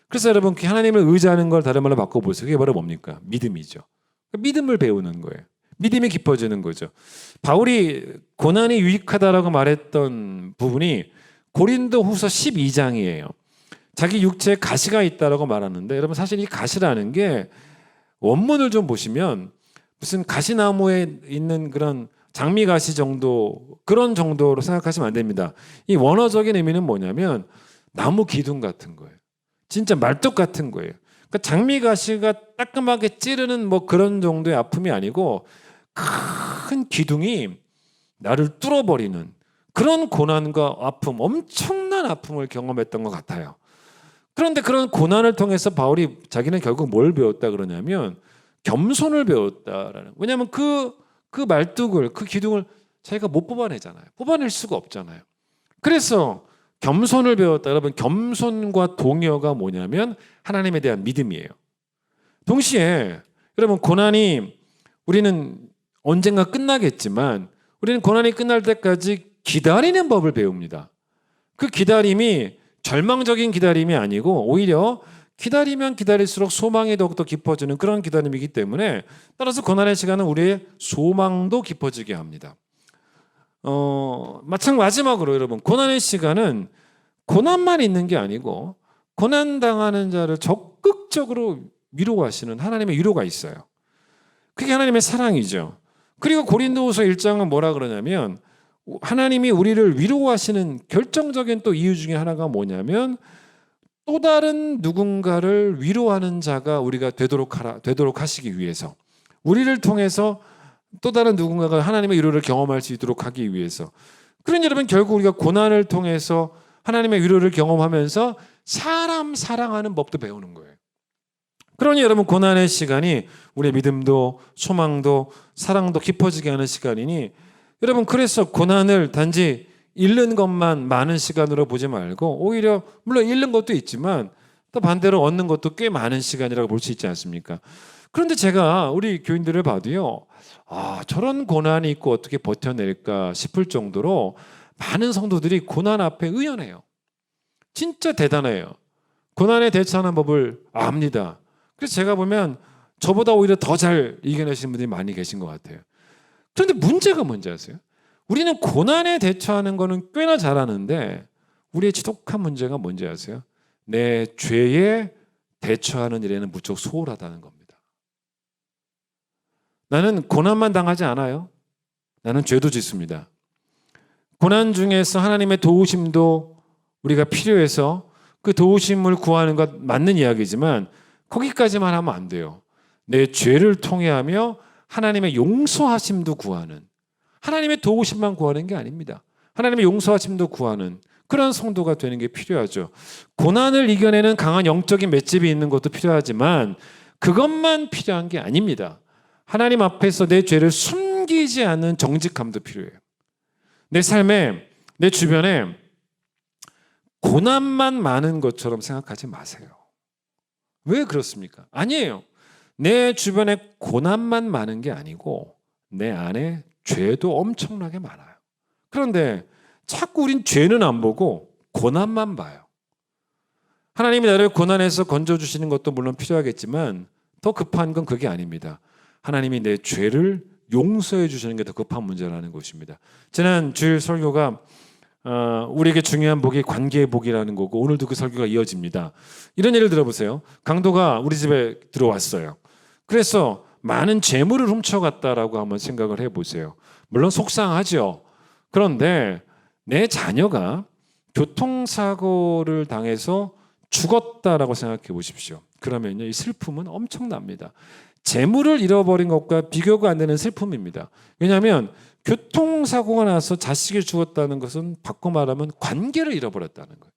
그래서 여러분 하나님을 의지하는 걸 다른 말로 바꿔보세요. 그게 바로 뭡니까? 믿음이죠. 믿음을 배우는 거예요. 믿음이 깊어지는 거죠. 바울이 고난이 유익하다라고 말했던 부분이 고린도후서 12장이에요. 자기 육체에 가시가 있다라고 말하는데 여러분 사실 이 가시라는 게 원문을 좀 보시면 무슨 가시나무에 있는 그런 장미가시 정도 그런 정도로 생각하시면 안 됩니다. 이 원어적인 의미는 뭐냐면 나무 기둥 같은 거예요. 진짜 말뚝 같은 거예요. 그러니까 장미가시가 따끔하게 찌르는 뭐 그런 정도의 아픔이 아니고 큰 기둥이 나를 뚫어버리는 그런 고난과 아픔, 엄청난 아픔을 경험했던 것 같아요. 그런데 그런 고난을 통해서 바울이 자기는 결국 뭘 배웠다 그러냐면 겸손을 배웠다라는. 왜냐하면 그 말뚝을 그 기둥을 자기가 못 뽑아내잖아요. 뽑아낼 수가 없잖아요. 그래서 겸손을 배웠다. 여러분 겸손과 동의어가 뭐냐면 하나님에 대한 믿음이에요. 동시에 여러분 고난이 우리는 언젠가 끝나겠지만 우리는 고난이 끝날 때까지 기다리는 법을 배웁니다. 그 기다림이 절망적인 기다림이 아니고 오히려 기다리면 기다릴수록 소망이 더욱더 깊어지는 그런 기다림이기 때문에 따라서 고난의 시간은 우리의 소망도 깊어지게 합니다. 마지막으로 여러분 고난의 시간은 고난만 있는 게 아니고 고난당하는 자를 적극적으로 위로하시는 하나님의 위로가 있어요. 그게 하나님의 사랑이죠. 그리고 고린도후서 1장은 뭐라 그러냐면 하나님이 우리를 위로하시는 결정적인 또 이유 중에 하나가 뭐냐면 또 다른 누군가를 위로하는 자가 우리가 되도록 하시기 위해서 우리를 통해서 또 다른 누군가가 하나님의 위로를 경험할 수 있도록 하기 위해서. 그러니 여러분 결국 우리가 고난을 통해서 하나님의 위로를 경험하면서 사람 사랑하는 법도 배우는 거예요. 그러니 여러분 고난의 시간이 우리의 믿음도 소망도 사랑도 깊어지게 하는 시간이니 여러분 그래서 고난을 단지 잃는 것만 많은 시간으로 보지 말고 오히려 물론 잃는 것도 있지만 또 반대로 얻는 것도 꽤 많은 시간이라고 볼 수 있지 않습니까? 그런데 제가 우리 교인들을 봐도요. 저런 고난이 있고 어떻게 버텨낼까 싶을 정도로 많은 성도들이 고난 앞에 의연해요. 진짜 대단해요. 고난에 대처하는 법을 압니다. 그래서 제가 보면 저보다 오히려 더 잘 이겨내시는 분들이 많이 계신 것 같아요. 그런데 문제가 뭔지 아세요? 우리는 고난에 대처하는 거는 꽤나 잘하는데 우리의 지독한 문제가 뭔지 아세요? 내 죄에 대처하는 일에는 무척 소홀하다는 겁니다. 나는 고난만 당하지 않아요. 나는 죄도 짓습니다. 고난 중에서 하나님의 도우심도 우리가 필요해서 그 도우심을 구하는 것 맞는 이야기지만 거기까지만 하면 안 돼요. 내 죄를 통해하며 하나님의 용서하심도 구하는 하나님의 도우심만 구하는 게 아닙니다. 하나님의 용서하심도 구하는 그런 성도가 되는 게 필요하죠. 고난을 이겨내는 강한 영적인 맷집이 있는 것도 필요하지만 그것만 필요한 게 아닙니다. 하나님 앞에서 내 죄를 숨기지 않는 정직함도 필요해요. 내 삶에 내 주변에 고난만 많은 것처럼 생각하지 마세요. 왜 그렇습니까? 아니에요. 내 주변에 고난만 많은 게 아니고 내 안에 죄도 엄청나게 많아요. 그런데 자꾸 우린 죄는 안 보고 고난만 봐요. 하나님이 나를 고난에서 건져주시는 것도 물론 필요하겠지만 더 급한 건 그게 아닙니다. 하나님이 내 죄를 용서해 주시는 게 더 급한 문제라는 것입니다. 지난 주일 설교가 우리에게 중요한 복이 관계의 복이라는 거고 오늘도 그 설교가 이어집니다. 이런 예를 들어보세요. 강도가 우리 집에 들어왔어요. 그래서 많은 재물을 훔쳐갔다라고 한번 생각을 해보세요. 물론 속상하죠. 그런데 내 자녀가 교통사고를 당해서 죽었다라고 생각해 보십시오. 그러면요, 이 슬픔은 엄청납니다. 재물을 잃어버린 것과 비교가 안 되는 슬픔입니다. 왜냐하면 교통사고가 나서 자식이 죽었다는 것은 바꿔 말하면 관계를 잃어버렸다는 거예요.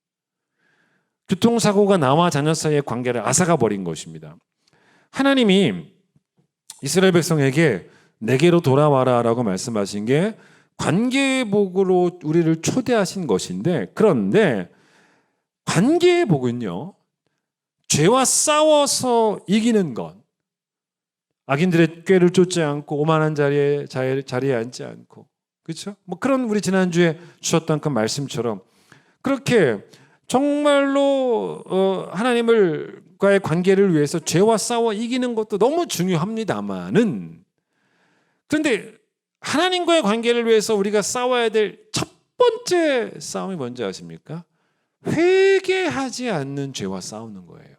교통사고가 나와 자녀 사이의 관계를 앗아가 버린 것입니다. 하나님이 이스라엘 백성에게 내게로 돌아와라 라고 말씀하신 게 관계의 복으로 우리를 초대하신 것인데, 그런데 관계의 복은요, 죄와 싸워서 이기는 것, 악인들의 꾀를 쫓지 않고 오만한 자리에 앉지 않고, 그렇죠? 뭐 그런 우리 지난주에 주셨던 그 말씀처럼 그렇게 정말로 하나님과의 관계를 위해서 죄와 싸워 이기는 것도 너무 중요합니다만은, 그런데 하나님과의 관계를 위해서 우리가 싸워야 될 첫 번째 싸움이 뭔지 아십니까? 회개하지 않는 죄와 싸우는 거예요.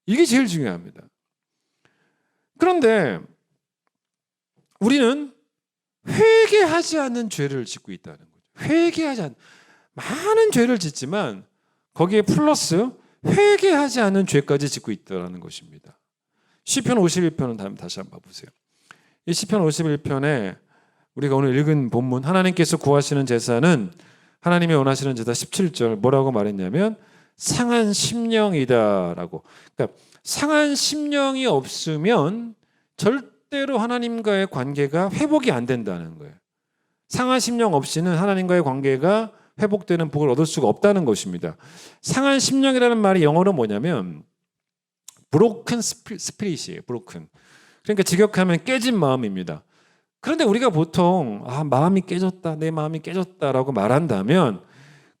이게 제일 중요합니다. 그런데 우리는 회개하지 않는 죄를 짓고 있다는 거죠. 회개하지 않는, 많은 죄를 짓지만 거기에 플러스 회개하지 않는 죄까지 짓고 있다는 것입니다. 시편 51편은 다시 한번 보세요. 이 시편 51편에 우리가 오늘 읽은 본문, 하나님께서 구하시는 제사는 하나님이 원하시는 제사 17절 뭐라고 말했냐면 상한 심령이다라고. 그러니까 상한 심령이 없으면 절대로 하나님과의 관계가 회복이 안 된다는 거예요. 상한 심령 없이는 하나님과의 관계가 회복되는 복을 얻을 수가 없다는 것입니다. 상한 심령이라는 말이 영어로 뭐냐면 broken spirit이에요. broken. 그러니까 직역하면 깨진 마음입니다. 그런데 우리가 보통 마음이 깨졌다, 내 마음이 깨졌다라고 말한다면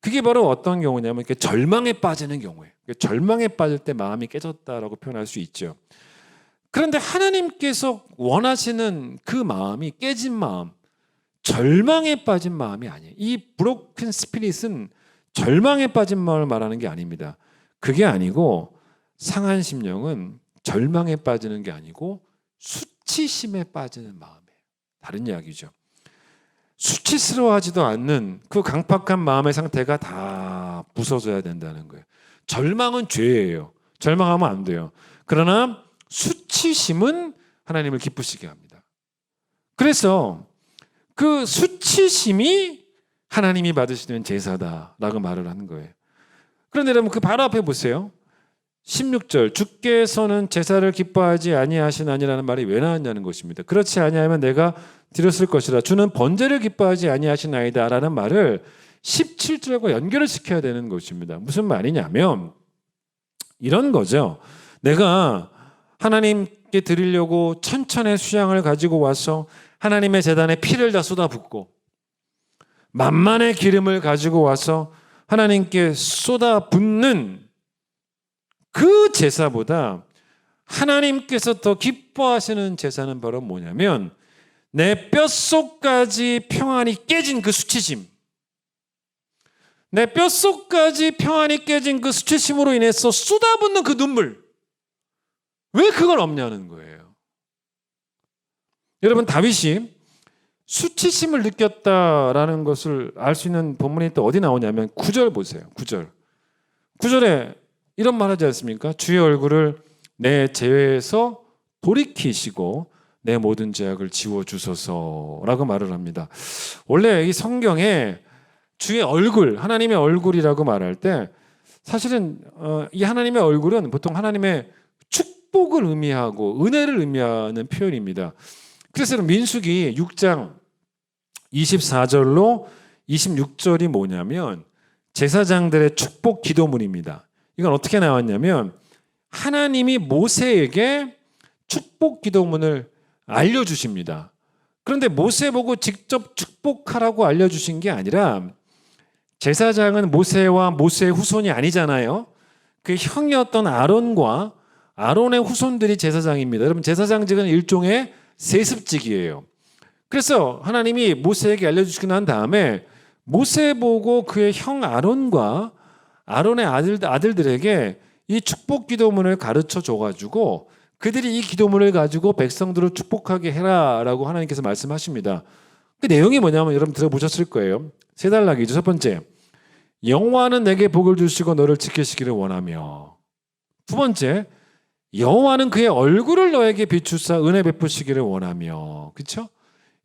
그게 바로 어떤 경우냐면 절망에 빠지는 경우예요. 절망에 빠질 때 마음이 깨졌다라고 표현할 수 있죠. 그런데 하나님께서 원하시는 그 마음이 깨진 마음, 절망에 빠진 마음이 아니에요. 이 브로큰 스피릿은 절망에 빠진 마음을 말하는 게 아닙니다. 그게 아니고 상한 심령은 절망에 빠지는 게 아니고 수치심에 빠지는 마음이에요. 다른 이야기죠. 수치스러워하지도 않는 그 강팍한 마음의 상태가 다 부서져야 된다는 거예요. 절망은 죄예요. 절망하면 안 돼요. 그러나 수치심은 하나님을 기쁘시게 합니다. 그래서 그 수치심이 하나님이 받으시는 제사다라고 말을 하는 거예요. 그런데 여러분 그 바로 앞에 보세요. 16절 주께서는 제사를 기뻐하지 아니하시나니라는 말이 왜 나왔냐는 것입니다. 그렇지 아니하면 내가 드렸을 것이라. 주는 번제를 기뻐하지 아니하시나이다 라는 말을 17절과 연결을 시켜야 되는 것입니다. 무슨 말이냐면 이런 거죠. 내가 하나님께 드리려고 천천의 수양을 가지고 와서 하나님의 제단에 피를 다 쏟아붓고 만만의 기름을 가지고 와서 하나님께 쏟아붓는 그 제사보다 하나님께서 더 기뻐하시는 제사는 바로 뭐냐면 내 뼛속까지 평안이 깨진 그 수치심, 내 뼛속까지 평안이 깨진 그 수치심으로 인해서 쏟아붓는 그 눈물, 왜 그걸 없냐는 거예요. 여러분 다윗이 수치심을 느꼈다라는 것을 알 수 있는 본문이 또 어디 나오냐면 9절 보세요. 9절에 이런 말 하지 않습니까? 주의 얼굴을 내 죄에서 돌이키시고 내 모든 죄악을 지워주소서라고 말을 합니다. 원래 이 성경에 주의 얼굴, 하나님의 얼굴이라고 말할 때 사실은 이 하나님의 얼굴은 보통 하나님의 축복을 의미하고 은혜를 의미하는 표현입니다. 그래서 민수기 6장 24절로 26절이 뭐냐면 제사장들의 축복 기도문입니다. 이건 어떻게 나왔냐면 하나님이 모세에게 축복 기도문을 알려주십니다. 그런데 모세 보고 직접 축복하라고 알려주신 게 아니라 제사장은 모세와 모세의 후손이 아니잖아요. 그 형이었던 아론과 아론의 후손들이 제사장입니다. 여러분 제사장직은 일종의 세습직이에요. 그래서 하나님이 모세에게 알려주시고 난 다음에 모세 보고 그의 형 아론과 아론의 아들들에게 이 축복 기도문을 가르쳐 줘가지고 그들이 이 기도문을 가지고 백성들을 축복하게 해라라고 하나님께서 말씀하십니다. 그 내용이 뭐냐면 여러분 들어보셨을 거예요. 세 단락이죠. 첫 번째, 여호와는 내게 복을 주시고 너를 지키시기를 원하며. 두 번째, 여호와는 그의 얼굴을 너에게 비추사 은혜 베푸시기를 원하며. 그렇죠?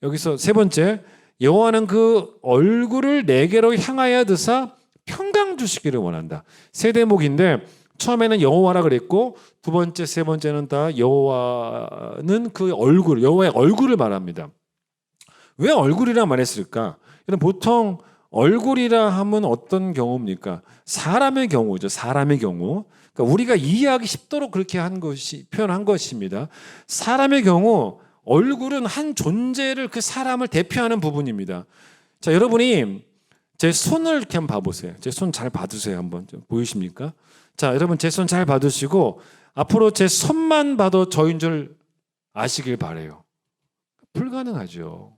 여기서 세 번째, 여호와는 그 얼굴을 내게로 향하여 드사 평강 주시기를 원한다. 세 대목인데 처음에는 여호와라 그랬고 두 번째, 세 번째는 다 여호와는 그 얼굴, 여호와의 얼굴을 말합니다. 왜 얼굴이라 말했을까? 여러분 보통 얼굴이라 하면 어떤 경우입니까? 사람의 경우죠. 사람의 경우. 그러니까 우리가 이해하기 쉽도록 그렇게 한 것이 표현한 것입니다. 사람의 경우 얼굴은 한 존재를 그 사람을 대표하는 부분입니다. 자, 여러분이 제 손을 이렇게 한번 봐보세요. 제 손 잘 봐두세요. 한번 좀 보이십니까? 자, 여러분 제 손 잘 봐두시고 앞으로 제 손만 봐도 저인 줄 아시길 바래요. 불가능하죠.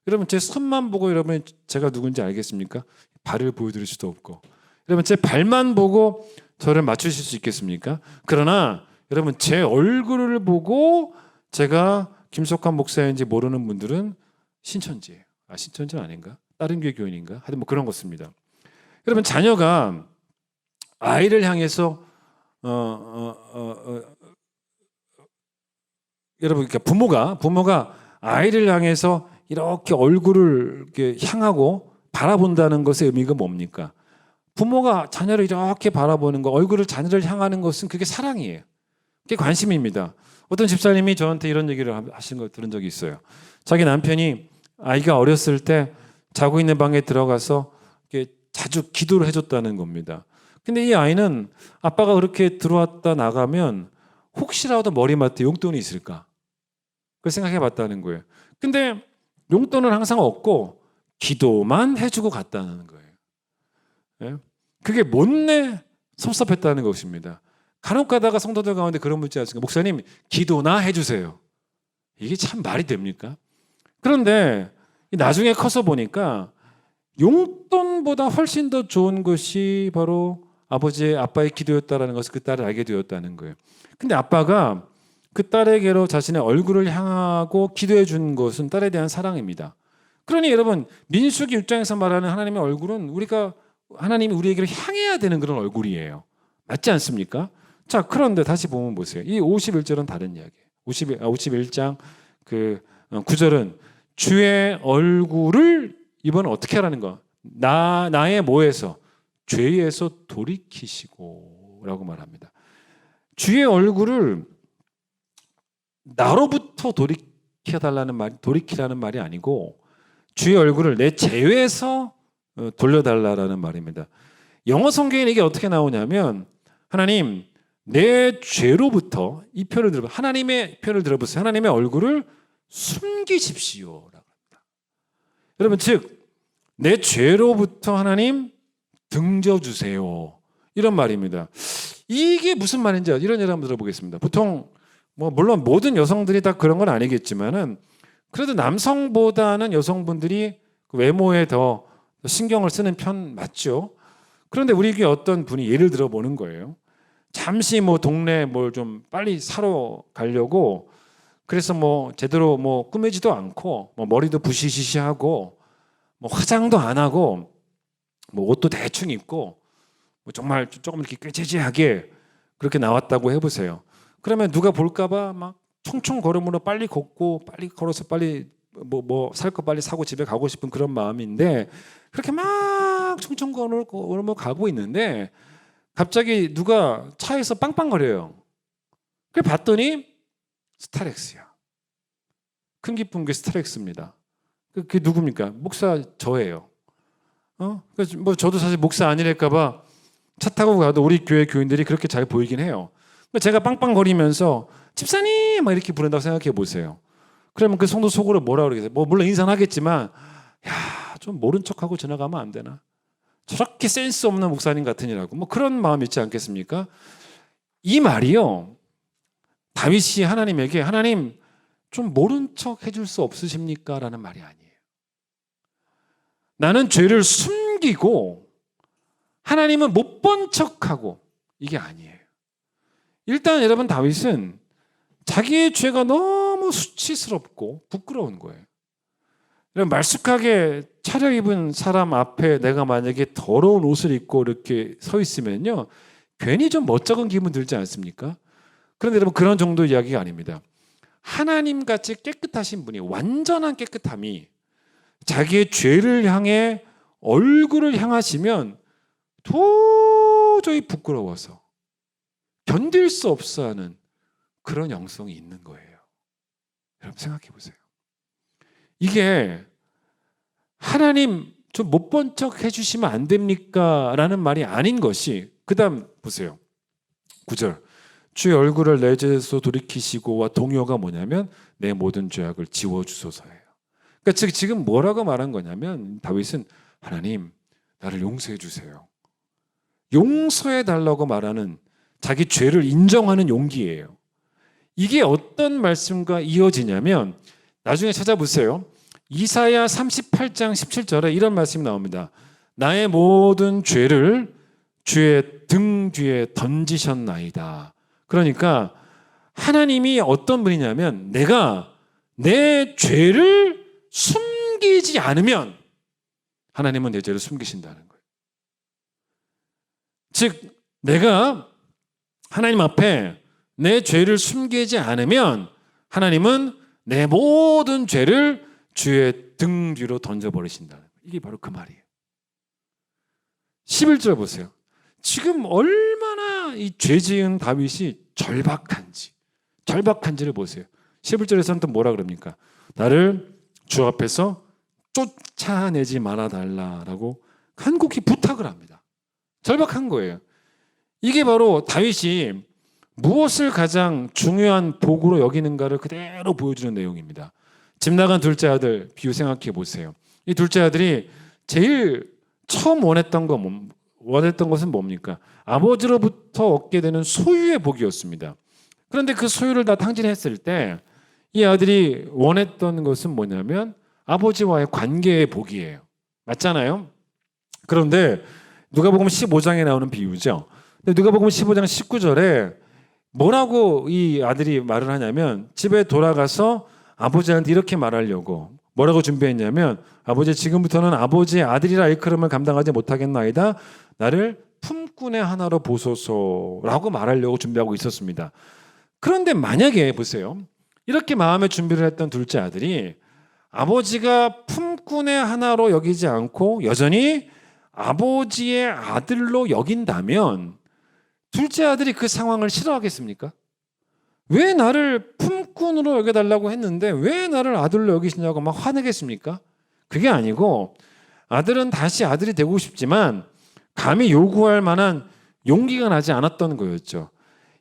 여러분 제 손만 보고 여러분 제가 누군지 알겠습니까? 발을 보여드릴 수도 없고 여러분 제 발만 보고 저를 맞추실 수 있겠습니까? 그러나 여러분 제 얼굴을 보고 제가 김석환 목사인지 모르는 분들은 신천지예요. 아, 신천지는 아닌가? 다른 교회 교인인가? 하여튼 뭐 그런 것입니다. 여러분 자녀가 아이를 향해서 여러분 그러니까 부모가 아이를 향해서 이렇게 얼굴을 이렇게 향하고 바라본다는 것의 의미가 뭡니까? 부모가 자녀를 이렇게 바라보는 거, 얼굴을 자녀를 향하는 것은 그게 사랑이에요. 그게 관심입니다. 어떤 집사님이 저한테 이런 얘기를 하신 걸 들은 적이 있어요. 자기 남편이 아이가 어렸을 때 자고 있는 방에 들어가서 이렇게 자주 기도를 해줬다는 겁니다. 근데 이 아이는 아빠가 그렇게 들어왔다 나가면 혹시라도 머리맡에 용돈이 있을까? 그걸 생각해 봤다는 거예요. 근데 용돈은 항상 없고 기도만 해주고 갔다는 거예요. 예? 그게 못내 섭섭했다는 것입니다. 간혹 가다가 성도들 가운데 그런 문자 있습니다. 목사님 기도나 해주세요. 이게 참 말이 됩니까? 그런데 나중에 커서 보니까 용돈보다 훨씬 더 좋은 것이 바로 아빠의 기도였다라는 것을 그 딸을 알게 되었다는 거예요. 근데 아빠가 그 딸에게로 자신의 얼굴을 향하고 기도해 준 것은 딸에 대한 사랑입니다. 그러니 여러분 민수기 입장에서 말하는 하나님의 얼굴은 하나님이 우리에게로 향해야 되는 그런 얼굴이에요. 맞지 않습니까? 자, 그런데 다시 보면 보세요. 이 51절은 다른 이야기예요. 51장 그 9절은 주의 얼굴을 이번에 어떻게 하라는 거? 나의 뭐에서? 죄에서 돌이키시고 라고 말합니다. 주의 얼굴을 나로부터 돌이키라는 말이 아니고 주의 얼굴을 내 죄에서 돌려달라라는 말입니다. 영어 성경에 이게 어떻게 나오냐면 하나님 내 죄로부터 이 표현을 들어보세요. 하나님의 표현을 들어보세요. 하나님의 얼굴을 숨기십시오라고 합니다. 여러분 즉 내 죄로부터 하나님 등져 주세요. 이런 말입니다. 이게 무슨 말인지 이런 예를 한번 들어보겠습니다. 보통 뭐 물론 모든 여성들이 다 그런 건 아니겠지만은 그래도 남성보다는 여성분들이 외모에 더 신경을 쓰는 편 맞죠? 그런데 우리 교회 어떤 분이 예를 들어 보는 거예요. 잠시 뭐 동네 뭘 좀 빨리 사러 가려고 그래서 뭐 제대로 뭐 꾸미지도 않고 뭐 머리도 부시시시하고 뭐 화장도 안 하고 뭐 옷도 대충 입고 뭐 정말 조금 이렇게 꾀죄죄하게 그렇게 나왔다고 해보세요. 그러면 누가 볼까봐 막 총총 걸음으로 빨리 걷고 빨리 걸어서 빨리 뭐 살 거 빨리 사고 집에 가고 싶은 그런 마음인데 그렇게 막 총총 걸음으로 가고 있는데 갑자기 누가 차에서 빵빵거려요. 그래 봤더니 스타렉스야. 큰 기쁜 게 스타렉스입니다. 그게 누굽니까? 목사 저예요. 뭐 저도 사실 목사 아니랄까봐 차 타고 가도 우리 교회 교인들이 그렇게 잘 보이긴 해요. 제가 빵빵거리면서 집사님 막 이렇게 부른다고 생각해 보세요. 그러면 그 성도 속으로 뭐라 그러겠어요? 뭐 물론 인사는 하겠지만 야, 좀 모른 척하고 지나가면 안 되나? 저렇게 센스 없는 목사님 같으니라고 뭐 그런 마음 있지 않겠습니까? 이 말이요. 다윗이 하나님에게 하나님 좀 모른 척 해줄 수 없으십니까? 라는 말이 아니에요. 나는 죄를 숨기고 하나님은 못 본 척하고 이게 아니에요. 일단 여러분 다윗은 자기의 죄가 너무 수치스럽고 부끄러운 거예요. 말쑥하게 차려입은 사람 앞에 내가 만약에 더러운 옷을 입고 이렇게 서 있으면요 괜히 좀 멋쩍은 기분 들지 않습니까? 그런데 여러분 그런 정도 이야기가 아닙니다. 하나님같이 깨끗하신 분이 완전한 깨끗함이 자기의 죄를 향해 얼굴을 향하시면 도저히 부끄러워서 견딜 수 없어 하는 그런 영성이 있는 거예요. 여러분 생각해 보세요. 이게 하나님 좀 못 본 척 해주시면 안 됩니까? 라는 말이 아닌 것이, 그 다음 보세요. 9절. 주의 얼굴을 내 죄에서 돌이키시고와 동요가 뭐냐면 내 모든 죄악을 지워주소서예요. 그러니까 즉 지금 뭐라고 말한 거냐면 다윗은 하나님 나를 용서해 주세요. 용서해 달라고 말하는 자기 죄를 인정하는 용기예요. 이게 어떤 말씀과 이어지냐면 나중에 찾아보세요. 이사야 38장 17절에 이런 말씀이 나옵니다. 나의 모든 죄를 주의 등 뒤에 던지셨나이다. 그러니까 하나님이 어떤 분이냐면 내가 내 죄를 숨기지 않으면 하나님은 내 죄를 숨기신다는 거예요. 즉 내가 하나님 앞에 내 죄를 숨기지 않으면 하나님은 내 모든 죄를 주의 등 뒤로 던져버리신다는 거예요. 이게 바로 그 말이에요. 11절 보세요. 지금 얼마나 이 죄 지은 다윗이 절박한지를 보세요. 11절에서는 또 뭐라 그럽니까? 나를 주 앞에서 쫓아내지 말아달라라고 간곡히 부탁을 합니다. 절박한 거예요. 이게 바로 다윗이 무엇을 가장 중요한 복으로 여기는가를 그대로 보여주는 내용입니다. 집 나간 둘째 아들 비유 생각해 보세요. 이 둘째 아들이 제일 처음 원했던 것은 뭡니까? 아버지로부터 얻게 되는 소유의 복이었습니다. 그런데 그 소유를 다 탕진했을 때 이 아들이 원했던 것은 뭐냐면 아버지와의 관계의 복이에요. 맞잖아요? 그런데 누가복음 15장에 나오는 비유죠. 누가복음 15장 19절에 뭐라고 이 아들이 말을 하냐면 집에 돌아가서 아버지한테 이렇게 말하려고 뭐라고 준비했냐면 아버지 지금부터는 아버지의 아들이라 일컬음을 감당하지 못하겠나이다. 나를 품꾼의 하나로 보소서라고 말하려고 준비하고 있었습니다. 그런데 만약에 보세요. 이렇게 마음의 준비를 했던 둘째 아들이 아버지가 품꾼의 하나로 여기지 않고 여전히 아버지의 아들로 여긴다면 둘째 아들이 그 상황을 싫어하겠습니까? 왜 나를 품꾼으로 여겨달라고 했는데 왜 나를 아들로 여기시냐고 막 화내겠습니까? 그게 아니고 아들은 다시 아들이 되고 싶지만 감히 요구할 만한 용기가 나지 않았던 거였죠.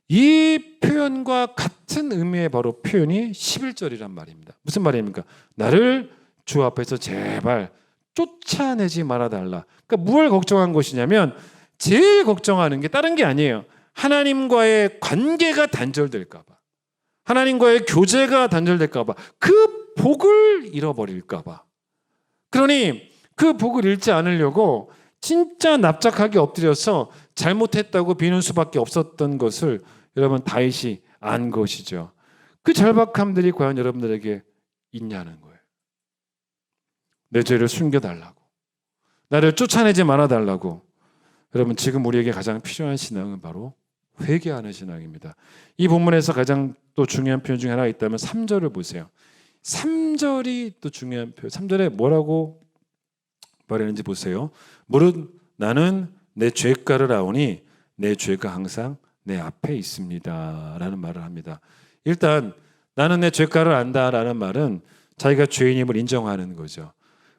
이 표현과 같은 의미의 바로 표현이 11절이란 말입니다. 무슨 말입니까? 나를 주 앞에서 제발 쫓아내지 말아달라. 그러니까 뭘 걱정한 것이냐면 제일 걱정하는 게 다른 게 아니에요. 하나님과의 관계가 단절될까 봐. 하나님과의 교제가 단절될까 봐. 그 복을 잃어버릴까 봐. 그러니 그 복을 잃지 않으려고 진짜 납작하게 엎드려서 잘못했다고 비는 수밖에 없었던 것을 여러분 다윗이 안 것이죠. 그 절박함들이 과연 여러분들에게 있냐는 거예요. 내 죄를 숨겨달라고. 나를 쫓아내지 말아달라고. 여러분 지금 우리에게 가장 필요한 신앙은 바로 회개하는 신앙입니다. 이 본문에서 가장 또 중요한 표현 중에 하나가 있다면 3절을 보세요. 3절이 또 중요한 표현. 3절에 뭐라고 말했는지 보세요. 무릇 나는 내 죄가를 아오니 내 죄가 항상 내 앞에 있습니다 라는 말을 합니다. 일단 나는 내 죄가를 안다라는 말은 자기가 죄인임을 인정하는 거죠.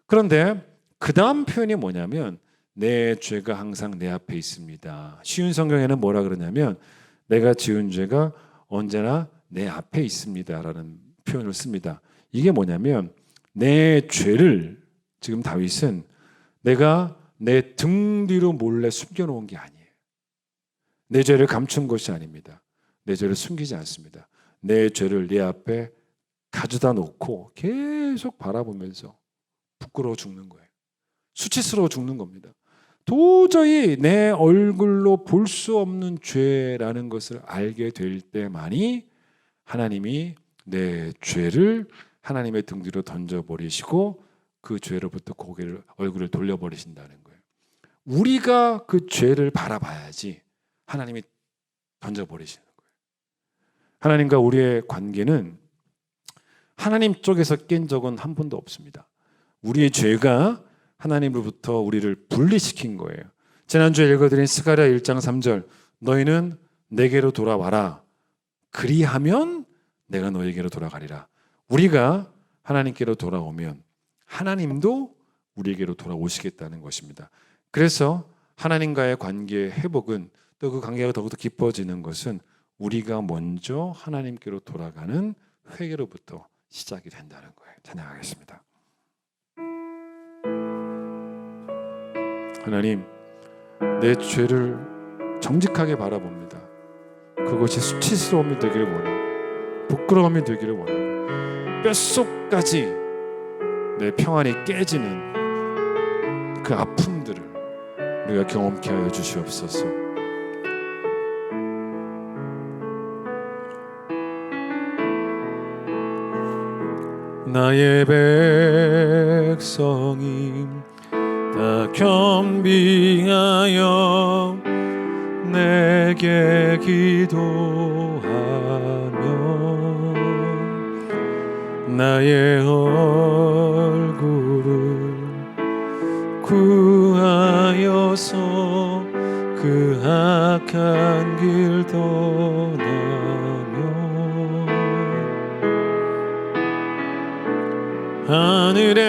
그런데 그 다음 표현이 뭐냐면 내 죄가 항상 내 앞에 있습니다. 쉬운 성경에는 뭐라 그러냐면 내가 지은 죄가 언제나 내 앞에 있습니다라는 표현을 씁니다. 이게 뭐냐면 내 죄를 지금 다윗은 내가 내 등 뒤로 몰래 숨겨놓은 게 아니에요. 내 죄를 감춘 것이 아닙니다. 내 죄를 숨기지 않습니다. 내 죄를 내 앞에 가져다 놓고 계속 바라보면서 부끄러워 죽는 거예요. 수치스러워 죽는 겁니다. 도저히 내 얼굴로 볼 수 없는 죄라는 것을 알게 될 때만이 하나님이 내 죄를 하나님의 등 뒤로 던져버리시고 그 죄로부터 얼굴을 돌려버리신다는 거예요. 우리가 그 죄를 바라봐야지 하나님이 던져버리시는 거예요. 하나님과 우리의 관계는 하나님 쪽에서 깬 적은 한 번도 없습니다. 우리의 죄가 하나님으로부터 우리를 분리시킨 거예요. 지난주에 읽어드린 스가랴 1장 3절, 너희는 내게로 돌아와라. 그리하면 내가 너에게로 돌아가리라. 우리가 하나님께로 돌아오면 하나님도 우리에게로 돌아오시겠다는 것입니다. 그래서 하나님과의 관계의 회복은, 또 그 관계가 더욱더 깊어지는 것은 우리가 먼저 하나님께로 돌아가는 회개로부터 시작이 된다는 거예요. 찬양하겠습니다. 하나님, 내 죄를 정직하게 바라봅니다. 그것이 수치스러움이 되기를 원하고 부끄러움이 되기를 원하고 뼛속까지 내 평안이 깨지는 그 아픔들을 우리가 경험케 하여 주시옵소서. 나의 백성이 다 겸비하여 내게 기도하며 나의 얼굴을 구하여서 그 악한 길 떠나며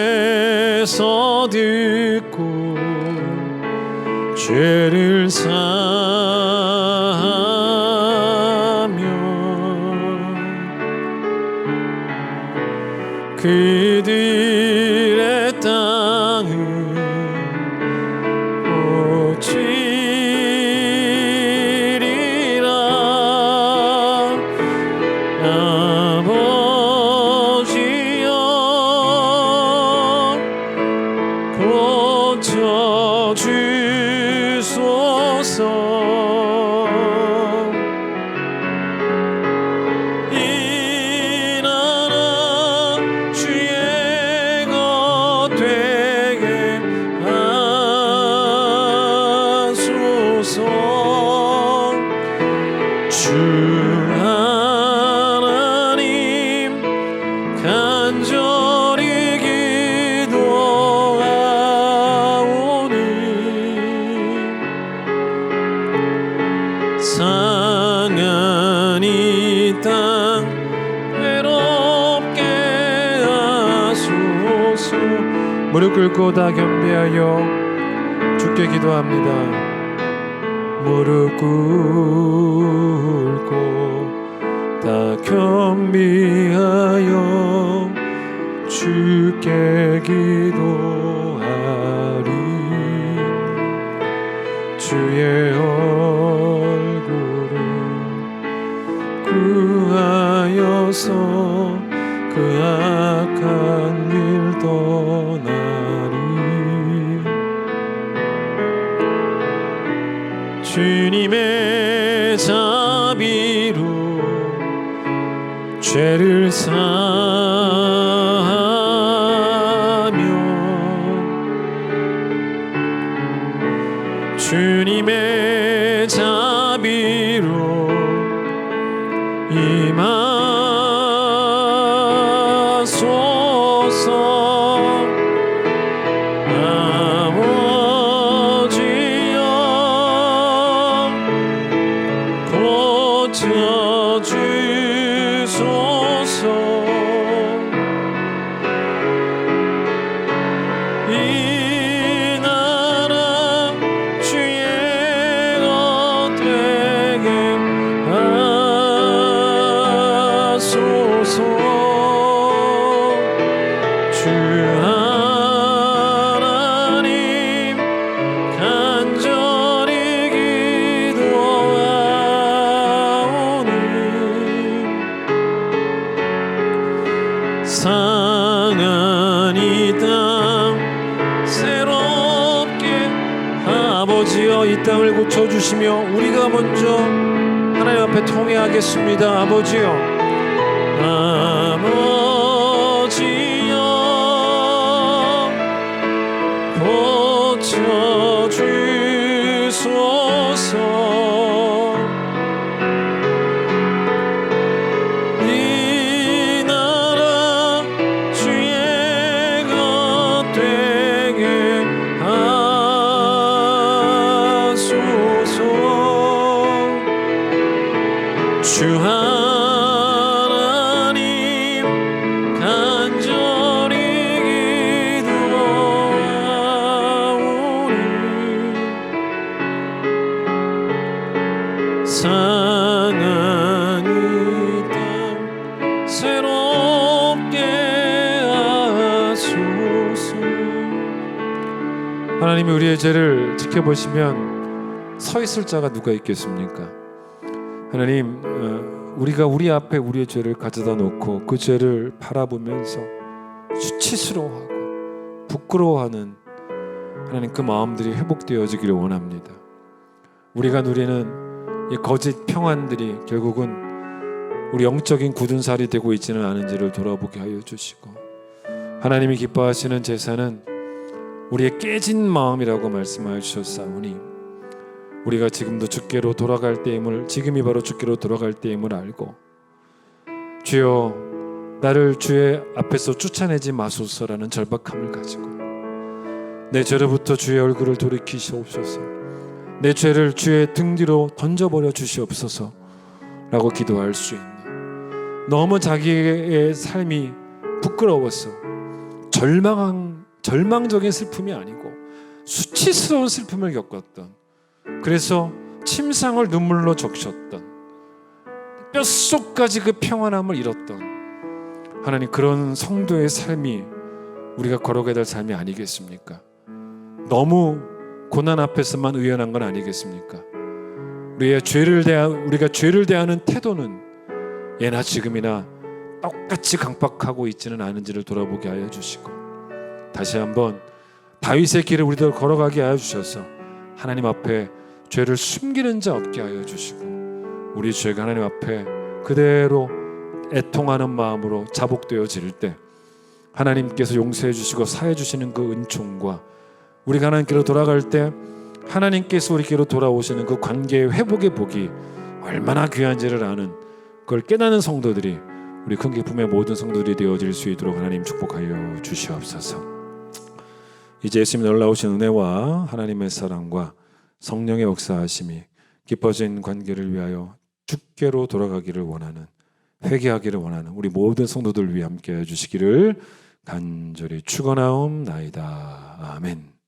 하늘에서 듣고 죄를 사하며 그들의 땅을 고치리라. 아버지여 고쳐주소서. 이 나라 주의 것 되게 하소서. 주 하나님 간절히 기도하오니 상한 이 땅 외롭게 하소서. 무릎 꿇고 다 겸비하여 주께 기도합니다. 무릎 꿇고 다 겸비하여 주께 기도하리. 주의 얼굴을 구하여서 그 악한 길 떠나리. 주님의 자비로 죄를 사하며 주님의 자비로 임하소서. 고쳐주소서. 이 나라 주의 것 되게 하소서. 주 하나님 간절히 기도하오니 상한 이 땅 새롭게 아버지여 이 땅을 고쳐주시며 우리가 먼저 하나님 앞에 통회하겠습니다. 아버지여, 아버지여 고쳐주소서. 주 하나님 간절히 기도하오니 상한 이 땅 새롭게 하소서. 하나님이 우리의 죄를 지켜보시면 서 있을 자가 누가 있겠습니까? 하나님, 우리가 우리 앞에 우리의 죄를 가져다 놓고 그 죄를 바라보면서 수치스러워하고 부끄러워하는 하나님 그 마음들이 회복되어지기를 원합니다. 우리가 누리는 이 거짓 평안들이 결국은 우리 영적인 굳은 살이 되고 있지는 않은지를 돌아보게 하여 주시고, 하나님이 기뻐하시는 제사는 우리의 깨진 마음이라고 말씀하여 주셨사오니 우리가 지금도 주께로 돌아갈 때임을, 지금이 바로 주께로 돌아갈 때임을 알고, 주여 나를 주의 앞에서 쫓아내지 마소서라는 절박함을 가지고 내 죄로부터 주의 얼굴을 돌이키시옵소서, 내 죄를 주의 등 뒤로 던져버려 주시옵소서 라고 기도할 수 있는, 너무 자기의 삶이 부끄러워서 절망적인 슬픔이 아니고 수치스러운 슬픔을 겪었던, 그래서 침상을 눈물로 적셨던, 뼛속까지 그 평안함을 잃었던 하나님, 그런 성도의 삶이 우리가 걸어가야 될 삶이 아니겠습니까? 너무 고난 앞에서만 의연한 건 아니겠습니까? 우리가 죄를 대하는 태도는 예나 지금이나 똑같이 강박하고 있지는 않은지를 돌아보게 하여 주시고, 다시 한번 다윗의 길을 우리들 걸어가게 하여 주셔서 하나님 앞에 죄를 숨기는 자 없게 하여 주시고, 우리 죄가 하나님 앞에 그대로 애통하는 마음으로 자복되어질 때 하나님께서 용서해 주시고 사해 주시는 그 은총과, 우리가 하나님께로 돌아갈 때 하나님께서 우리께로 돌아오시는 그 관계의 회복의 복이 얼마나 귀한지를 아는, 그걸 깨닫는 성도들이, 우리 큰 기쁨의 모든 성도들이 되어질 수 있도록 하나님 축복하여 주시옵소서. 이제 예수님 놀라우신 은혜와 하나님의 사랑과 성령의 역사하심이 깊어진 관계를 위하여 주께로 돌아가기를 원하는, 회개하기를 원하는 우리 모든 성도들 위해 함께 해주시기를 간절히 축원하옵나이다. 아멘.